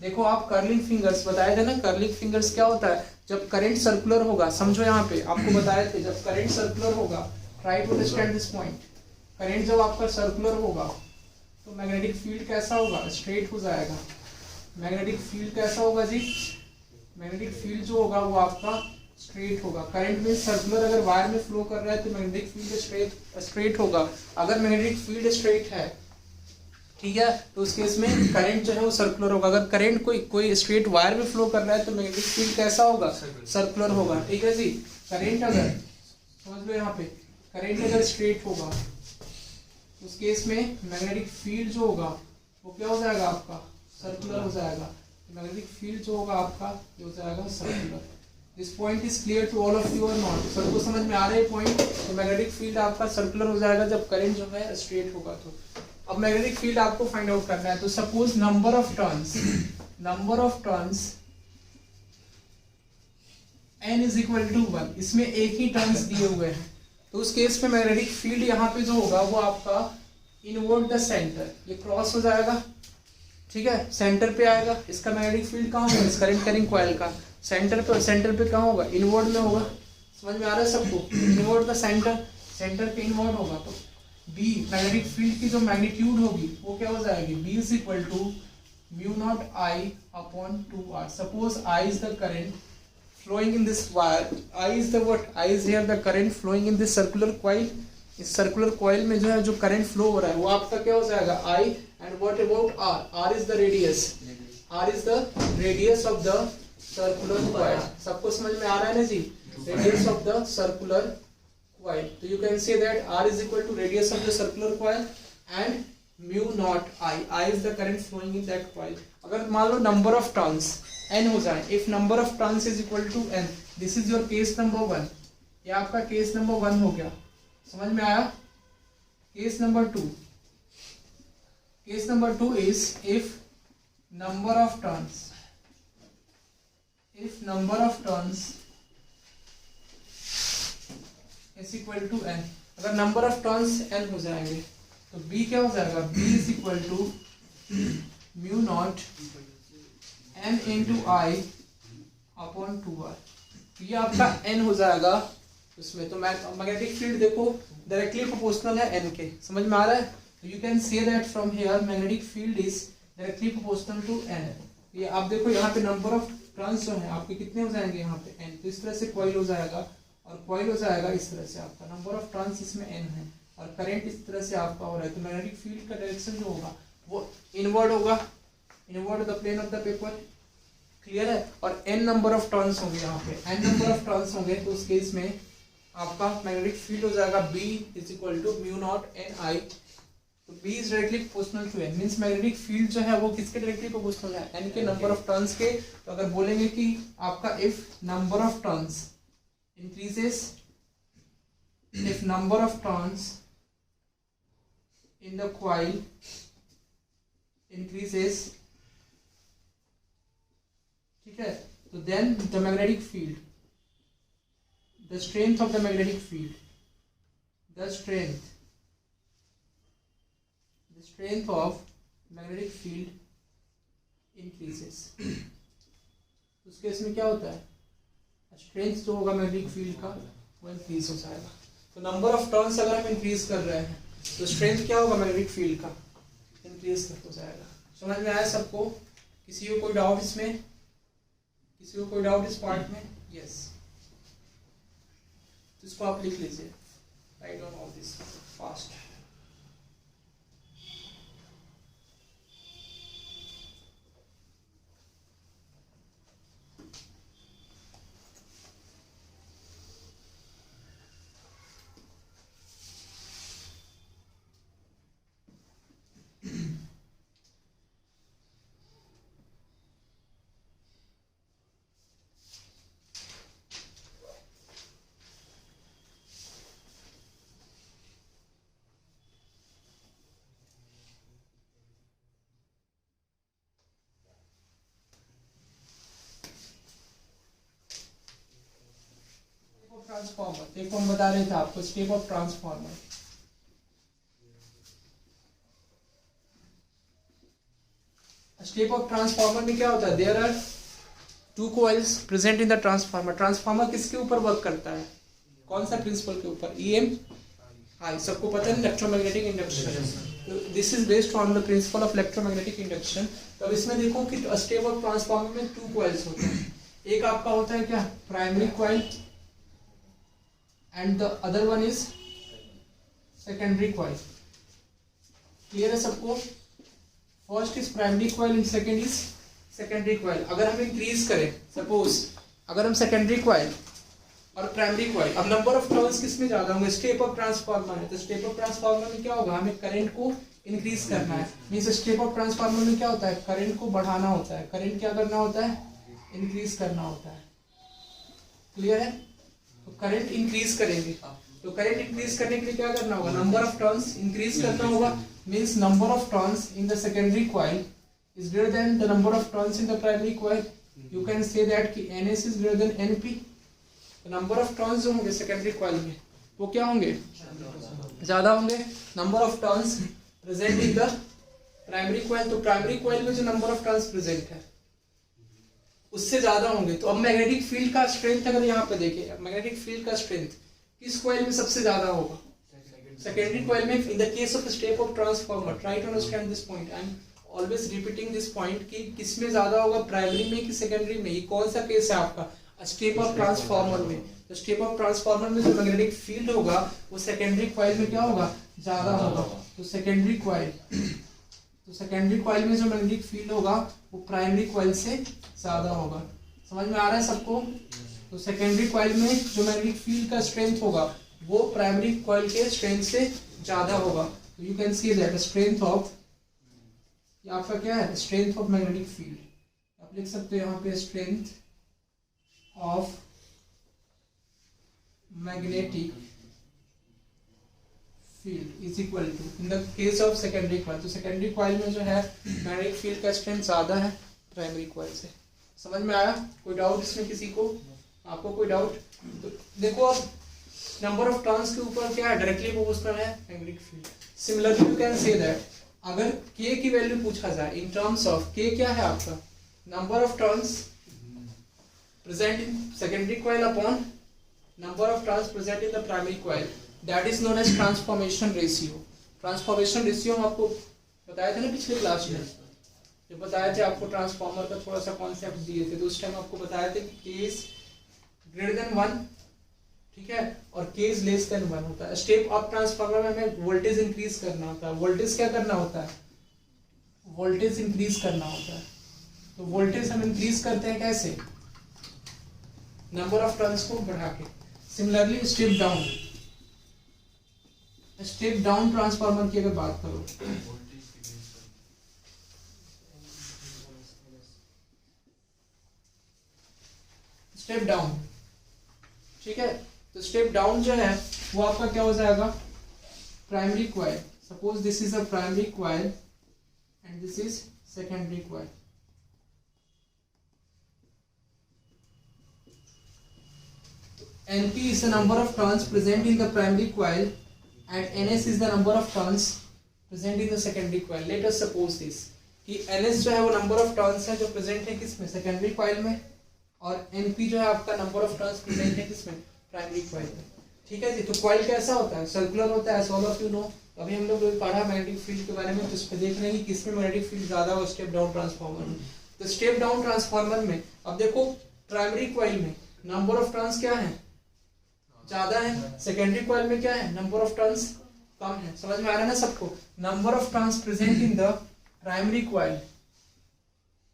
देखो आप कर्लिंग फिंगर्स बताए थे ना, कर्लिंग फिंगर्स क्या होता है, जब करंट सर्कुलर होगा, समझो यहाँ पे आपको बताए थे, जब करंट सर्कुलर होगा, try to understand this point, current जब आपका सर्कुलर होगा तो मैग्नेटिक फील्ड कैसा होगा, स्ट्रेट हो जाएगा। मैग्नेटिक फील्ड कैसा होगा जी, मैग्नेटिक फील्ड जो होगा वो आपका स्ट्रेट होगा। करंट में सर्कुलर अगर वायर में फ्लो कर रहा है तो मैग्नेटिक फील्ड स्ट्रेट होगा। अगर मैग्नेटिक फील्ड स्ट्रेट है, ठीक है, तो उस केस में करंट जो है वो सर्कुलर होगा। अगर करंट कोई स्ट्रेट वायर में फ्लो कर रहा है तो मैग्नेटिक फील्ड कैसा होगा, सर्कुलर होगा, ठीक है जी। करंट अगर समझ लो यहाँ पे करंट अगर स्ट्रेट होगा उस केस में मैग्नेटिक फील्ड जो होगा वो क्या हो जाएगा आपका, सर्कुलर हो जाएगा। मैग्नेटिक फील्ड जो होगा आपका ये हो जाएगा circular. This point is clear to all of you और नॉट, सबको समझ में आ रहा है पॉइंट। तो मैग्नेटिक फील्ड आपका सर्कुलर हो जाएगा जब करंट जो है स्ट्रेट होगा। तो अब मैग्नेटिक फील्ड आपको फाइंड आउट करना है। तो suppose number of turns n is equal to 1, इसमें एक ही टर्न्स दिए हुए हैं, तो उस केस में मैग्नेटिक फील्ड यहाँ पे जो होगा वो आपका इनवर्ड द सेंटर, ये क्रॉस हो जाएगा, ठीक है, सेंटर पे आएगा। इसका मैग्नेटिक फील्ड कहाँ होगा, इस करंट कैरिंग कॉइल का सेंटर पे, और सेंटर पे कहाँ होगा, इनवर्ड में होगा। समझ में आ रहा है सबको, इनवर्ड द सेंटर पे इनवर्ड होगा। तो B मैग्नेटिक फील्ड की जो मैग्नीट्यूड होगी वो क्या हो जाएगी, B is equal to mu not I upon 2R। Suppose I is the current flowing in this wire, I is the what, I is here the current flowing in this circular coil। इस circular coil में जो है जो current flow हो रहा है वो आपका क्या हो जाएगा I, and what about R, R is the radius, r is the radius of the circular coil. सबको समझ में आ रहा है ना जी? Radius of the circular coil. तो you can say that r is equal to radius of the circular coil and mu naught I. I is the current flowing in that coil. अगर मान लो number of turns n हो जाए, if number of turns is equal to n, this is your case number 1. ये आपका case number 1 हो गया, समझ में आया? Case number 2. Case number 2 is if number of turns is equal to n. अगर number of turns n हो जाएंगे तो b क्या हो जाएगा? b is equal to mu naught n into I upon 2r. ये आपका n हो जाएगा उसमें. तो मैग्नेटिक फील्ड देखो डायरेक्टली प्रोपोर्शनल है n के, समझ में आ रहा है? तो you can say that from here magnetic field is directly proportional to n. ये आप देखो यहाँ पे नंबर ऑफ टर्न्स जो है आपके कितने हो जाएंगे यहाँ पे n. तो इस तरह से कॉइल हो जाएगा और कॉइल हो जाएगा इस तरह से. आपका नंबर ऑफ टर्न्स इसमें n है और करंट इस तरह से आपका हो रहा है. तो मैग्नेटिक फील्ड का डायरेक्शन जो होगा वो इनवर्ड होगा, inward the plane of the paper. Clear है? और n नंबर ऑफ टर्न्स होंगे यहाँ पे, n नंबर ऑफ टर्न्स होंगे. तो उस केस में आपका मैग्नेटिक फील्ड हो जाएगा B is equal to mu nought n I. तो B is directly proportional to n. Means magnetic field जो है वो किसके डायरेक्टली प्रोपोर्शनल है? n के नंबर ऑफ टर्न्स के. तो अगर बोलेंगे कि आपका if number of turns increases, if number of turns in the coil increases, ठीक है, तो then the magnetic field, the strength of the magnetic field, the strength of magnetic field increases. उस केस में क्या होता है? स्ट्रेंथ जो होगा मैग्नेटिक फील्ड का वो इंक्रीज हो जाएगा. तो नंबर ऑफ टर्न्स अगर हम इंक्रीज कर रहे हैं तो स्ट्रेंथ क्या होगा मैग्नेटिक फील्ड का? इंक्रीज हो जाएगा. समझ में आया सबको? किसी को कोई डाउट इसमें? किसी को कोई डाउट इस पार्ट में? यस. इसको आप लिख लीजिए. Write down all this fast. Transformer देखो, हम बता रहे थे आपको step of transformer. Step of transformer में क्या होता है? There are two coils present in the transformer. Transformer किसके ऊपर वर्क करता है? कौन सा प्रिंसिपल के ऊपर? EMI. सबको पता है electromagnetic induction. This is based on the principle of electromagnetic induction. तो अब इसमें देखो कि स्टेप ऑफ ट्रांसफॉर्मर में टू कॉइल्स होते हैं. एक आपका होता है क्या? Primary coil and the other one is secondary coil. Clear है सबको? First is primary coil and second is secondary coil. अगर हम increase करें, suppose अगर हम secondary coil और primary coil, अब number of turns किसमें ज्यादा होंगे? स्टेप ऑफ ट्रांसफार्मर है. तो स्टेप ऑफ ट्रांसफार्मर में क्या होगा? हमें करंट को इंक्रीज करना है. मीन्स स्टेप ऑफ ट्रांसफार्मर में क्या होता है? करंट को बढ़ाना होता है. करंट क्या करना होता है? इंक्रीज करना होता है. क्लियर है? तो करंट इंक्रीज करेंगे. तो करंट इंक्रीज करने के लिए क्या करना होगा? नंबर ऑफ टर्न्स इंक्रीज करना होगा. Means number of turns in the secondary coil is greater than the number of turns in the primary coil. You can say that कि NS is greater than NP. तो number of turns जो होंगे secondary coil में वो क्या होंगे? ज्यादा होंगे. Number of turns present in the primary coil, तो प्राइमरी कॉइल में जो नंबर ऑफ टर्न्स प्रेजेंट है उससे ज्यादा होंगे. तो अब मैग्नेटिक फील्ड का स्ट्रेंथ अगर यहाँ पे देखें, मैग्नेटिक फील्ड का स्ट्रेंथ किस कॉइल में सबसे ज्यादा होगा? सेकेंडरी कॉइल में. In the case of step of transformer, try to understand this point. I am always repeating this point कि किसमें ज्यादा होगा? प्राइमरी में कि सेकेंडरी में? ये कौन सा केस है आपका? स्टेप ऑफ ट्रांसफार्मर में. तो स्टेप ऑफ ट्रांसफार्मर में जो मैग्नेटिक फील्ड होगा वो सेकेंडरी कॉइल में क्या होगा? ज्यादा होगा. तो सेकेंडरी कॉइल, तो तो सेकेंडरी कॉइल में जो मैग्नेटिक फील्ड होगा वो प्राइमरी कॉइल से ज्यादा होगा। समझ में आ रहा है सबको? तो सेकेंडरी कॉइल में जो मैग्नेटिक फील्ड का स्ट्रेंथ होगा वो प्राइमरी कॉइल के स्ट्रेंथ से ज्यादा होगा। तो you can see that strength of, ये आपका क्या है, स्ट्रेंथ ऑफ मैग्नेटिक फील्ड। आप लिख सकते हो यहाँ पे strength of magnetic field is equal to, in the case of secondary coil, तो सेकेंडरी कॉइल में जो है मैग्नेटिक फील्ड का स्ट्रेंथ ज्यादा है प्राइमरी कॉइल से। समझ में आया? कोई डाउट इसमें किसी को? आपको कोई डाउट? तो देखो अब नंबर ऑफ टर्न्स के ऊपर क्या है, डायरेक्टली प्रोपोर्शनल है magnetic field. Similarly you can say that अगर k की वैल्यू पूछा जाए इन टर्म्स ऑफ, k क्या है आपका, number of turns present in secondary coil upon number of turns present in the primary coil, that is known as transformation ratio. Transformation ratio हम आपको बताया था ना पिछले क्लास में, जब बताए थे आपको ट्रांसफॉर्मर का थोड़ा सा कॉन्सेप्ट दिए थे, तो उस टाइम आपको बताया था कि k इज ग्रेटर देन 1, ठीक है, और k इज लेस देन 1 होता है। स्टेप अप ट्रांसफार्मर में हमें वोल्टेज इंक्रीज करना होता है। वोल्टेज क्या करना होता है, वोल्टेज इंक्रीज करना होता है। तो वोल्टेज हम इंक्रीज करते हैं कैसे, नंबर ऑफ टर्न्स को बढ़ा के। सिमिलरली स्टेप डाउन ट्रांसफार्मर की अगर बात करो, स्टेप डाउन, ठीक है, तो स्टेप डाउन जो है वो आपका क्या हो जाएगा, primary coil. Suppose this is a primary coil and this is secondary coil. Np is the number of turns present in the primary coil and Ns is the number of turns present in the secondary coil. Let us suppose this कि Ns जो है वो number of turns है जो present है किसमें, secondary coil में, और Np जो है आपका number of turns present है किसमें, primary coil में। ठीक है जी। तो coil कैसा होता है, सर्कुलर होता है, all of you know। अभी हम लोग पढ़ा मैग्नेटिक फील्ड के बारे में, तो इस पे देख रहे हैं कि किसमें मैग्नेटिक फील्ड ज्यादा हो, स्टेप डाउन ट्रांसफार्मर में। तो स्टेप डाउन ट्रांसफार्मर में अब देखो प्राइमरी कॉइल में नंबर ऑफ टर्न्स क्या है, ज्यादा है, सेकेंडरी कॉइल में क्या है, नंबर ऑफ टर्न्स कम है। समझ में आ रहा है ना सबको? Number of turns present in the primary coil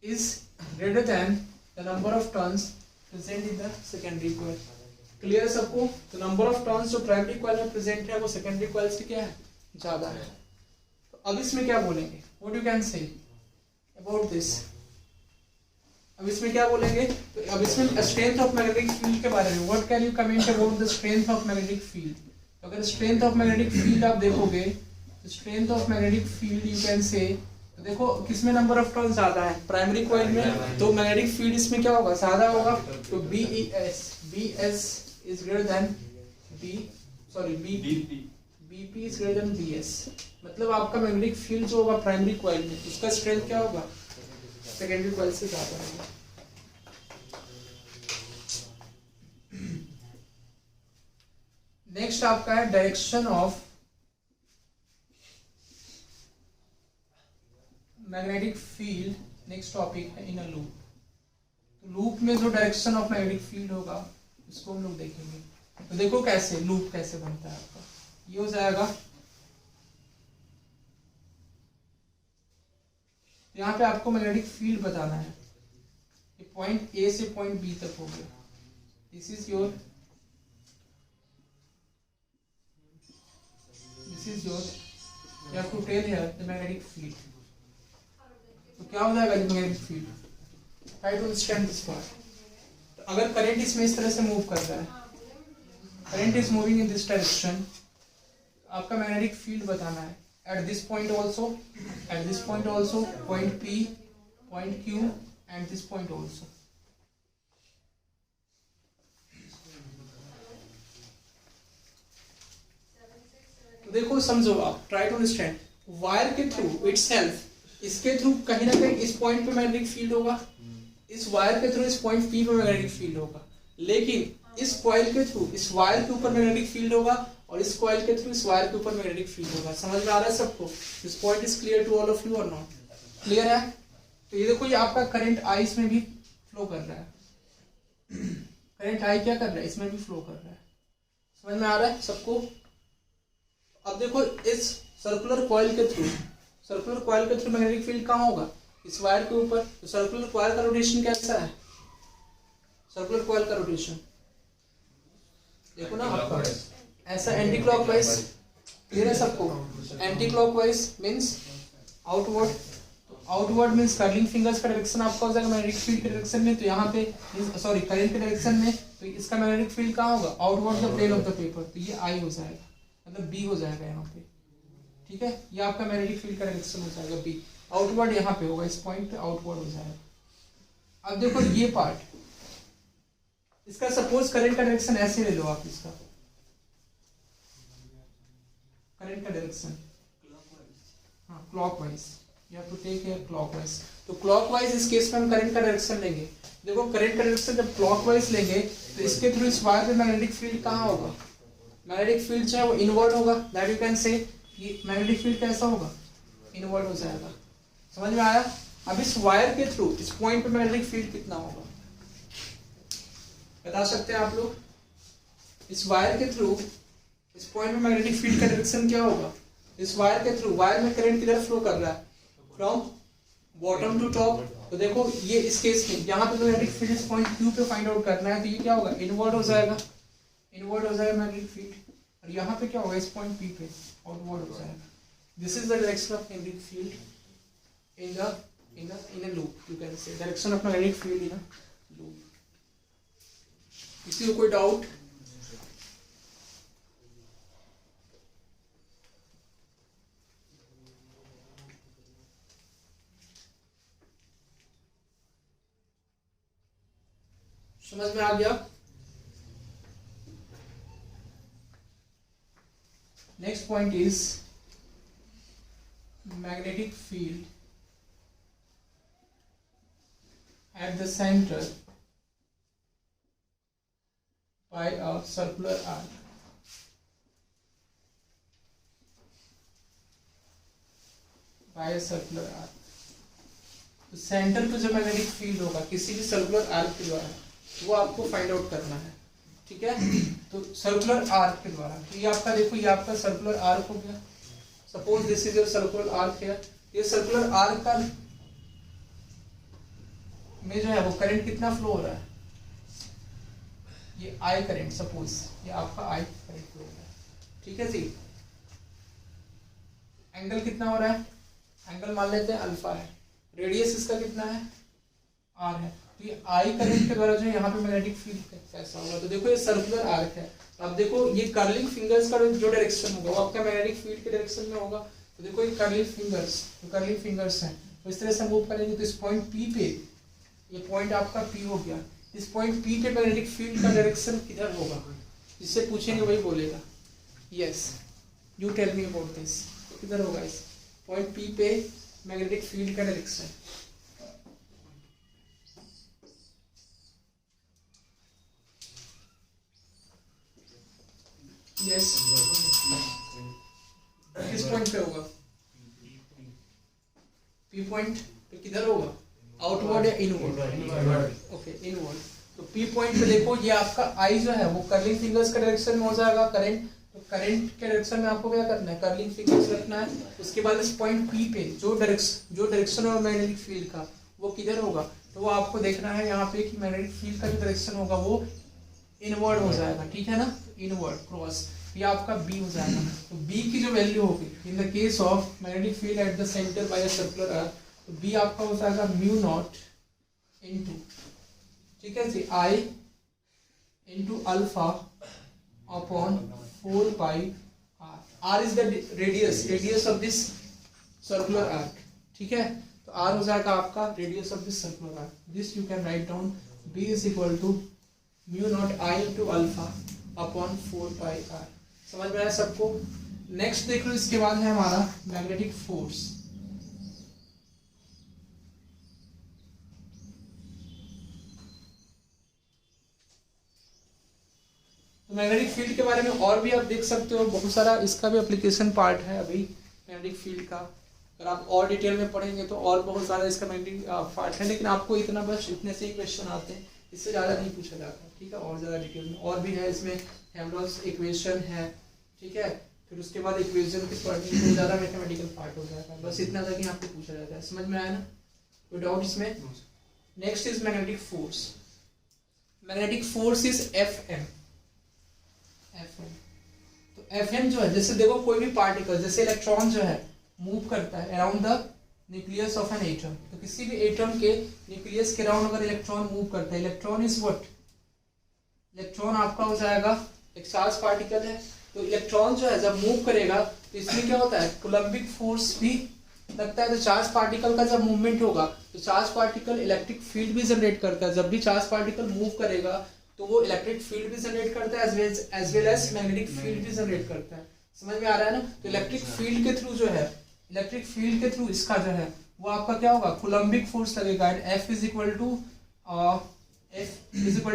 is greater than the number of turns present in the secondary coil. Clear सबको? तो नंबर ऑफ टर्न्स जो प्राइमरी कॉइल में प्रेजेंट है वो सेकेंडरी कॉइल से क्या है, ज्यादा है। तो अब इसमें क्या बोलेंगे, what you can say about this, अब इसमें क्या बोलेंगे, तो अब इसमें स्ट्रेंथ ऑफ मैग्नेटिक फील्ड के बारे में, what can you comment about the strength of magnetic field. अगर स्ट्रेंथ ऑफ मैग्नेटिक फील्ड आप देखोगे, strength of magnetic field you can से, तो देखो किसमें नंबर ऑफ टर्न ज्यादा है, प्राइमरी कॉइल में, तो मैग्नेटिक फील्ड इसमें क्या होगा, ज्यादा होगा। तो BS is greater than BP is greater than BS, मतलब आपका मैग्नेटिक फील्ड जो होगा प्राइमरी कॉइल में उसका स्ट्रेंथ क्या होगा, सेकेंडरी कॉइल से ज्यादा होगा। नेक्स्ट आपका है direction of magnetic field. Next topic है इन अ लूप। तो लूप में जो डायरेक्शन ऑफ मैग्नेटिक फील्ड होगा उसको हम लोग देखेंगे। तो देखो कैसे लूप कैसे बनता है आपका, ये हो जाएगा, यहाँ पे आपको मैग्नेटिक फील्ड बताना है, ये पॉइंट ए से पॉइंट बी तक हो गया, this is your you have to tell here the magnetic field। तो क्या हो जाएगा magnetic field, try to understand this part। तो अगर करंट इसमें इस तरह से मूव कर रहा है, current is moving in this direction, आपका मैग्नेटिक फील्ड बताना है at this point also, point P, point Q and this point also। तो देखो समझो आप, ट्राई टू अंडरस्टैंड, वायर के थ्रू इटसेल्फ, इसके थ्रू कहीं ना कहीं इस पॉइंट पे मैग्नेटिक फील्ड होगा, इस वायर के थ्रू इस पॉइंट P पे मैग्नेटिक फील्ड होगा, लेकिन इस कॉइल के थ्रू इस वायर के ऊपर मैग्नेटिक फील्ड होगा और इस कॉइल के थ्रू इस वायर के ऊपर मैग्नेटिक फील्ड होगा। समझ में आ रहा है सबको? This point is clear to all of you और नॉट? क्लियर है? तो ये देखो, ये आपका करंट I इसमें भी फ्लो कर रहा है, करंट I क्या कर रहा है, इसमें भी फ्लो कर रहा है। समझ में आ रहा है सबको? अब देखो इस सर्कुलर कॉइल के थ्रू सर्कुलर कॉइल के थ्रू मैग्नेटिक फील्ड कहाँ होगा, इस वायर के ऊपर। तो सर्कुलर कॉइल का रोटेशन कैसा है, सर्कुलर कॉइल का रोटेशन देखो ना आपका ऐसा एंटी क्लॉकवाइज, क्लियर है सबको। एंटी क्लॉकवाइज मींस आउटवर्ड, तो आउटवर्ड मींस कर्लिंग फिंगर्स का डायरेक्शन आपका हो जाएगा मैग्नेटिक फील्ड के डायरेक्शन में। तो यहाँ पे सॉरी करंट के डायरेक्शन में, तो इसका मैग्नेटिक फील्ड कहाँ होगा, outward the plane of the paper. तो ये आई हो जाएगा, मतलब बी हो जाएगा यहाँ पे, ठीक है। ये आपका मैग्नेटिक फील्ड का डायरेक्शन हो जाएगा बी, आउटवर्ड यहाँ पे होगा, इस पॉइंट पे आउटवर्ड हो जाएगा। अब देखो ये पार्ट, इसका सपोज करंट का डायरेक्शन ऐसे ले लो आप, इसका करंट का डायरेक्शन हाँ clockwise, you have to take care clockwise. तो क्लॉकवाइज इस केस में हम करंट का डायरेक्शन लेंगे। देखो करंट का डायरेक्शन जब क्लॉकवाइज लेंगे तो इसके थ्रू इस वायर पे मैग्नेटिक फील्ड कहाँ होगा, मैग्नेटिक फील्ड जो है वो इनवर्ड होगा, दैट यू कैन से ये मैग्नेटिक फील्ड कैसा होगा, इनवर्ड हो जाएगा। समझ में आया। अब इस वायर के थ्रू इस पॉइंट पे मैग्नेटिक फील्ड कितना होगा बता सकते हैं आप लोग। इस वायर के थ्रू इस पॉइंट पे मैग्नेटिक फील्ड का डायरेक्शन क्या होगा, इस वायर के थ्रू, वायर में करंट किधर फ्लो कर रहा है, फ्रॉम बॉटम टू टॉप। तो देखो ये इस केस में यहाँ पे मैग्नेटिक फील्ड इस पॉइंट Q पे फाइंड आउट करना है, तो ये क्या होगा, इनवर्ड हो जाएगा, इनवर्ड हो जाएगा मैग्नेटिक फील्ड। और यहाँ पे क्या होगा, इस पॉइंट P पे आउटवर्ड हो जाएगा। This is the direction of magnetic field in a loop, you can say direction of magnetic field in a loop। किसी को कोई डाउट, समझ में आ गया। Next point is magnetic field at the center by a circular arc। by a circular arc, तो centre पे जो magnetic field होगा किसी भी सर्कुलर आर्क के द्वारा वो आपको फाइंड आउट करना है, ठीक है। तो सर्कुलर आर्क के द्वारा, तो ये आपका देखो ये आपका सर्कुलर आर्क हो गया। Suppose this is your circular arc है। ये सर्कुलर आर्क का में जो है वो करंट कितना फ्लो हो रहा है, ये आई करंट, सपोज ये आपका आई करंट फ्लो हो रहा है, ठीक है जी। एंगल कितना हो रहा है, एंगल मान लेते हैं अल्फा है, रेडियस इसका कितना है आर है। तो ये आई करंट के द्वारा जो है यहाँ पे मैग्नेटिक फील्ड कैसा होगा, तो देखो ये सर्कुलर आर्क है। तो अब देखो ये कर्लिंग फिंगर्स का जो डायरेक्शन होगा वो आपका मैग्नेटिक फील्ड के डायरेक्शन में होगा। तो देखो ये कर्लिंग फिंगर्स हैं, तो इस तरह से मूव करेंगे तो इस पॉइंट P पे, ये पॉइंट आपका P हो गया, इस पॉइंट P पे मैग्नेटिक फील्ड का डायरेक्शन किधर होगा, जिससे पूछेंगे वही बोलेगा। Yes, you tell me about this, किधर होगा इस पॉइंट P पे मैग्नेटिक फील्ड का डायरेक्शन। यस, किस पॉइंट पे होगा, P पॉइंट पे किधर होगा, आउटवर्ड या इनवर्ड, ओके इनवर्ड। तो P पॉइंट पे देखो ये आपका I जो है वो कर्लिंग फिंगर्स के डायरेक्शन में हो जाएगा करंट। तो करंट के डायरेक्शन में आपको क्या करना है, कर्लिंग फिंगर्स रखना है। उसके बाद इस पॉइंट P पे जो डायरेक्शन है मैग्नेटिक फील्ड का वो किधर होगा, तो वो आपको देखना है यहाँ पे कि मैग्नेटिक फील्ड का जो डायरेक्शन होगा वो इनवर्ड हो जाएगा, ठीक है ना, इनवर्ड क्रॉस। ये आपका B हो जाएगा। तो B की जो वैल्यू होगी in the case of magnetic field at the centre by a circular arc, तो B आपका हो जाएगा म्यू नॉट इनटू, ठीक है जी, I into alpha upon 4 pi r। r is the radius of this circular arc, ठीक है। तो r हो जाएगा आपका radius of this circular arc. This you can write down, B is equal to mu not I into alpha upon 4 pi r। समझ में आया सबको। नेक्स्ट देख लो, इसके बाद है हमारा मैग्नेटिक फोर्स। तो मैग्नेटिक फील्ड के बारे में और भी आप देख सकते हो, बहुत सारा इसका भी एप्लीकेशन पार्ट है अभी मैग्नेटिक फील्ड का। अगर आप और डिटेल में पढ़ेंगे तो और बहुत सारा इसका मैग्नेटिक पार्ट है, लेकिन आपको इतना बस इतने से ही क्वेश्चन आते हैं, इससे ज़्यादा नहीं पूछा जाता, ठीक है। और ज़्यादा डिटेल में और भी है, इसमें हेल्महोल्ट्ज़ इक्वेशन है, ठीक है, फिर उसके बाद इक्वेशन की पढ़नी तो ज़्यादा मैथमेटिकल पार्ट हो जाता है। बस इतना तक ही आपको पूछा जाता है। समझ में आया ना? कोई डाउट इसमें? Next is magnetic force. Magnetic force is Fm। तो Fm जो है, जैसे देखो कोई भी पार्टिकल, जैसे इलेक्ट्रॉन जो है मूव करता है around the nucleus of an atom, तो किसी भी एटम के न्यूक्लियस के अराउंड अगर इलेक्ट्रॉन मूव करता है, इलेक्ट्रॉन इज व्हाट? इलेक्ट्रॉन आपका हो जाएगा एक चार्ज पार्टिकल है। तो इलेक्ट्रॉन जो है जब मूव करेगा तो इसमें क्या होता है? कूलम्बिक फोर्स भी लगता है। तो चार्ज पार्टिकल का जब मूवमेंट होगा तो चार्ज पार्टिकल इलेक्ट्रिक फील्ड भी जनरेट करता है। जब भी चार्ज पार्टिकल मूव करेगा तो वो इलेक्ट्रिक फील्ड भी जनरेट करता है as well as magnetic field भी जनरेट करता है। समझ में आ रहा है ना? तो इलेक्ट्रिक फील्ड के थ्रू जो है, इलेक्ट्रिक फील्ड के थ्रू इसका जो है वो आपका क्या होगा? कूलम्बिक फोर्स लगेगा। F is equal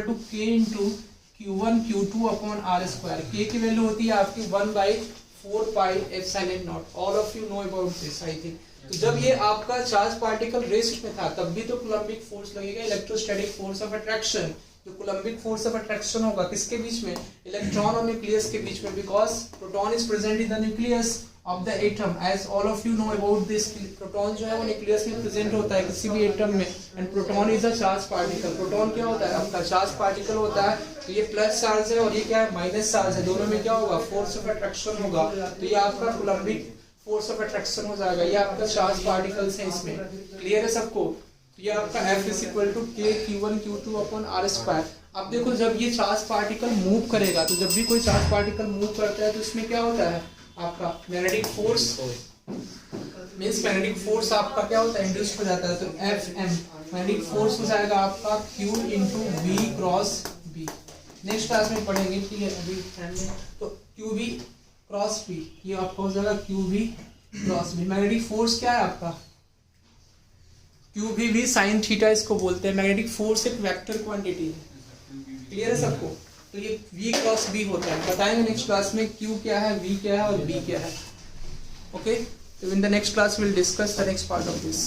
to K into Q1 Q2 upon R square. K की वैल्यू होती है आपकी 1/4 pi epsilon naught. All of you know about this I think. तो जब ये आपका चार्ज पार्टिकल रेस्ट में था तब भी तो कूलम्बिक फोर्स लगेगा, इलेक्ट्रोस्टैटिक फोर्स ऑफ अट्रैक्शन। जो कूलम्बिक फोर्स ऑफ अट्रैक्शन होगा किसके बीच में? इलेक्ट्रॉन और न्यूक्लियस के बीच में, because proton is present in the nucleus of the atom. As all of you know about this, proton जो है वो न्यूक्लियस में प्रेजेंट होता है किसी भी एटम में, and proton is a charge particle. Proton क्या होता है? आपका चार्ज पार्टिकल होता है। तो ये प्लस चार्ज है और ये क्या है? माइनस चार्ज है। दोनों में क्या होगा? फोर्स ऑफ अट्रैक्शन होगा। तो ये आपका कूलम्बिक फोर्स ऑफ अट्रैक्शन हो जाएगा। ये आपका चार्ज पार्टिकल्स हैं इसमें। क्लियर है सबको? तो ये आपका F is equal to K Q1 Q2 upon R square. अब देखो जब ये चार्ज पार्टिकल मूव करेगा, तो जब भी कोई चार्ज पार्टिकल मूव करता है तो इसमें क्या होता है? आपका magnetic force means magnetic force आपका क्या होता है? इंड्यूस हो जाता है। तो Fm मैग्नेटिक फोर्स हो जाएगा आपका Q into V cross B। Next class में पढ़ेंगे, ठीक है? अभी टाइम में तो QV क्रॉस B, ये आपका हो जाएगा QV cross B। Magnetic force क्या है आपका? QV साइन थीटा इसको बोलते हैं। मैग्नेटिक फोर्स एक वेक्टर क्वांटिटी है। क्लियर है सबको? तो ये V क्रॉस B होता है। बताएंगे नेक्स्ट क्लास में Q क्या है, V क्या है और B क्या है। ओके, तो in the next class will discuss the next part of this.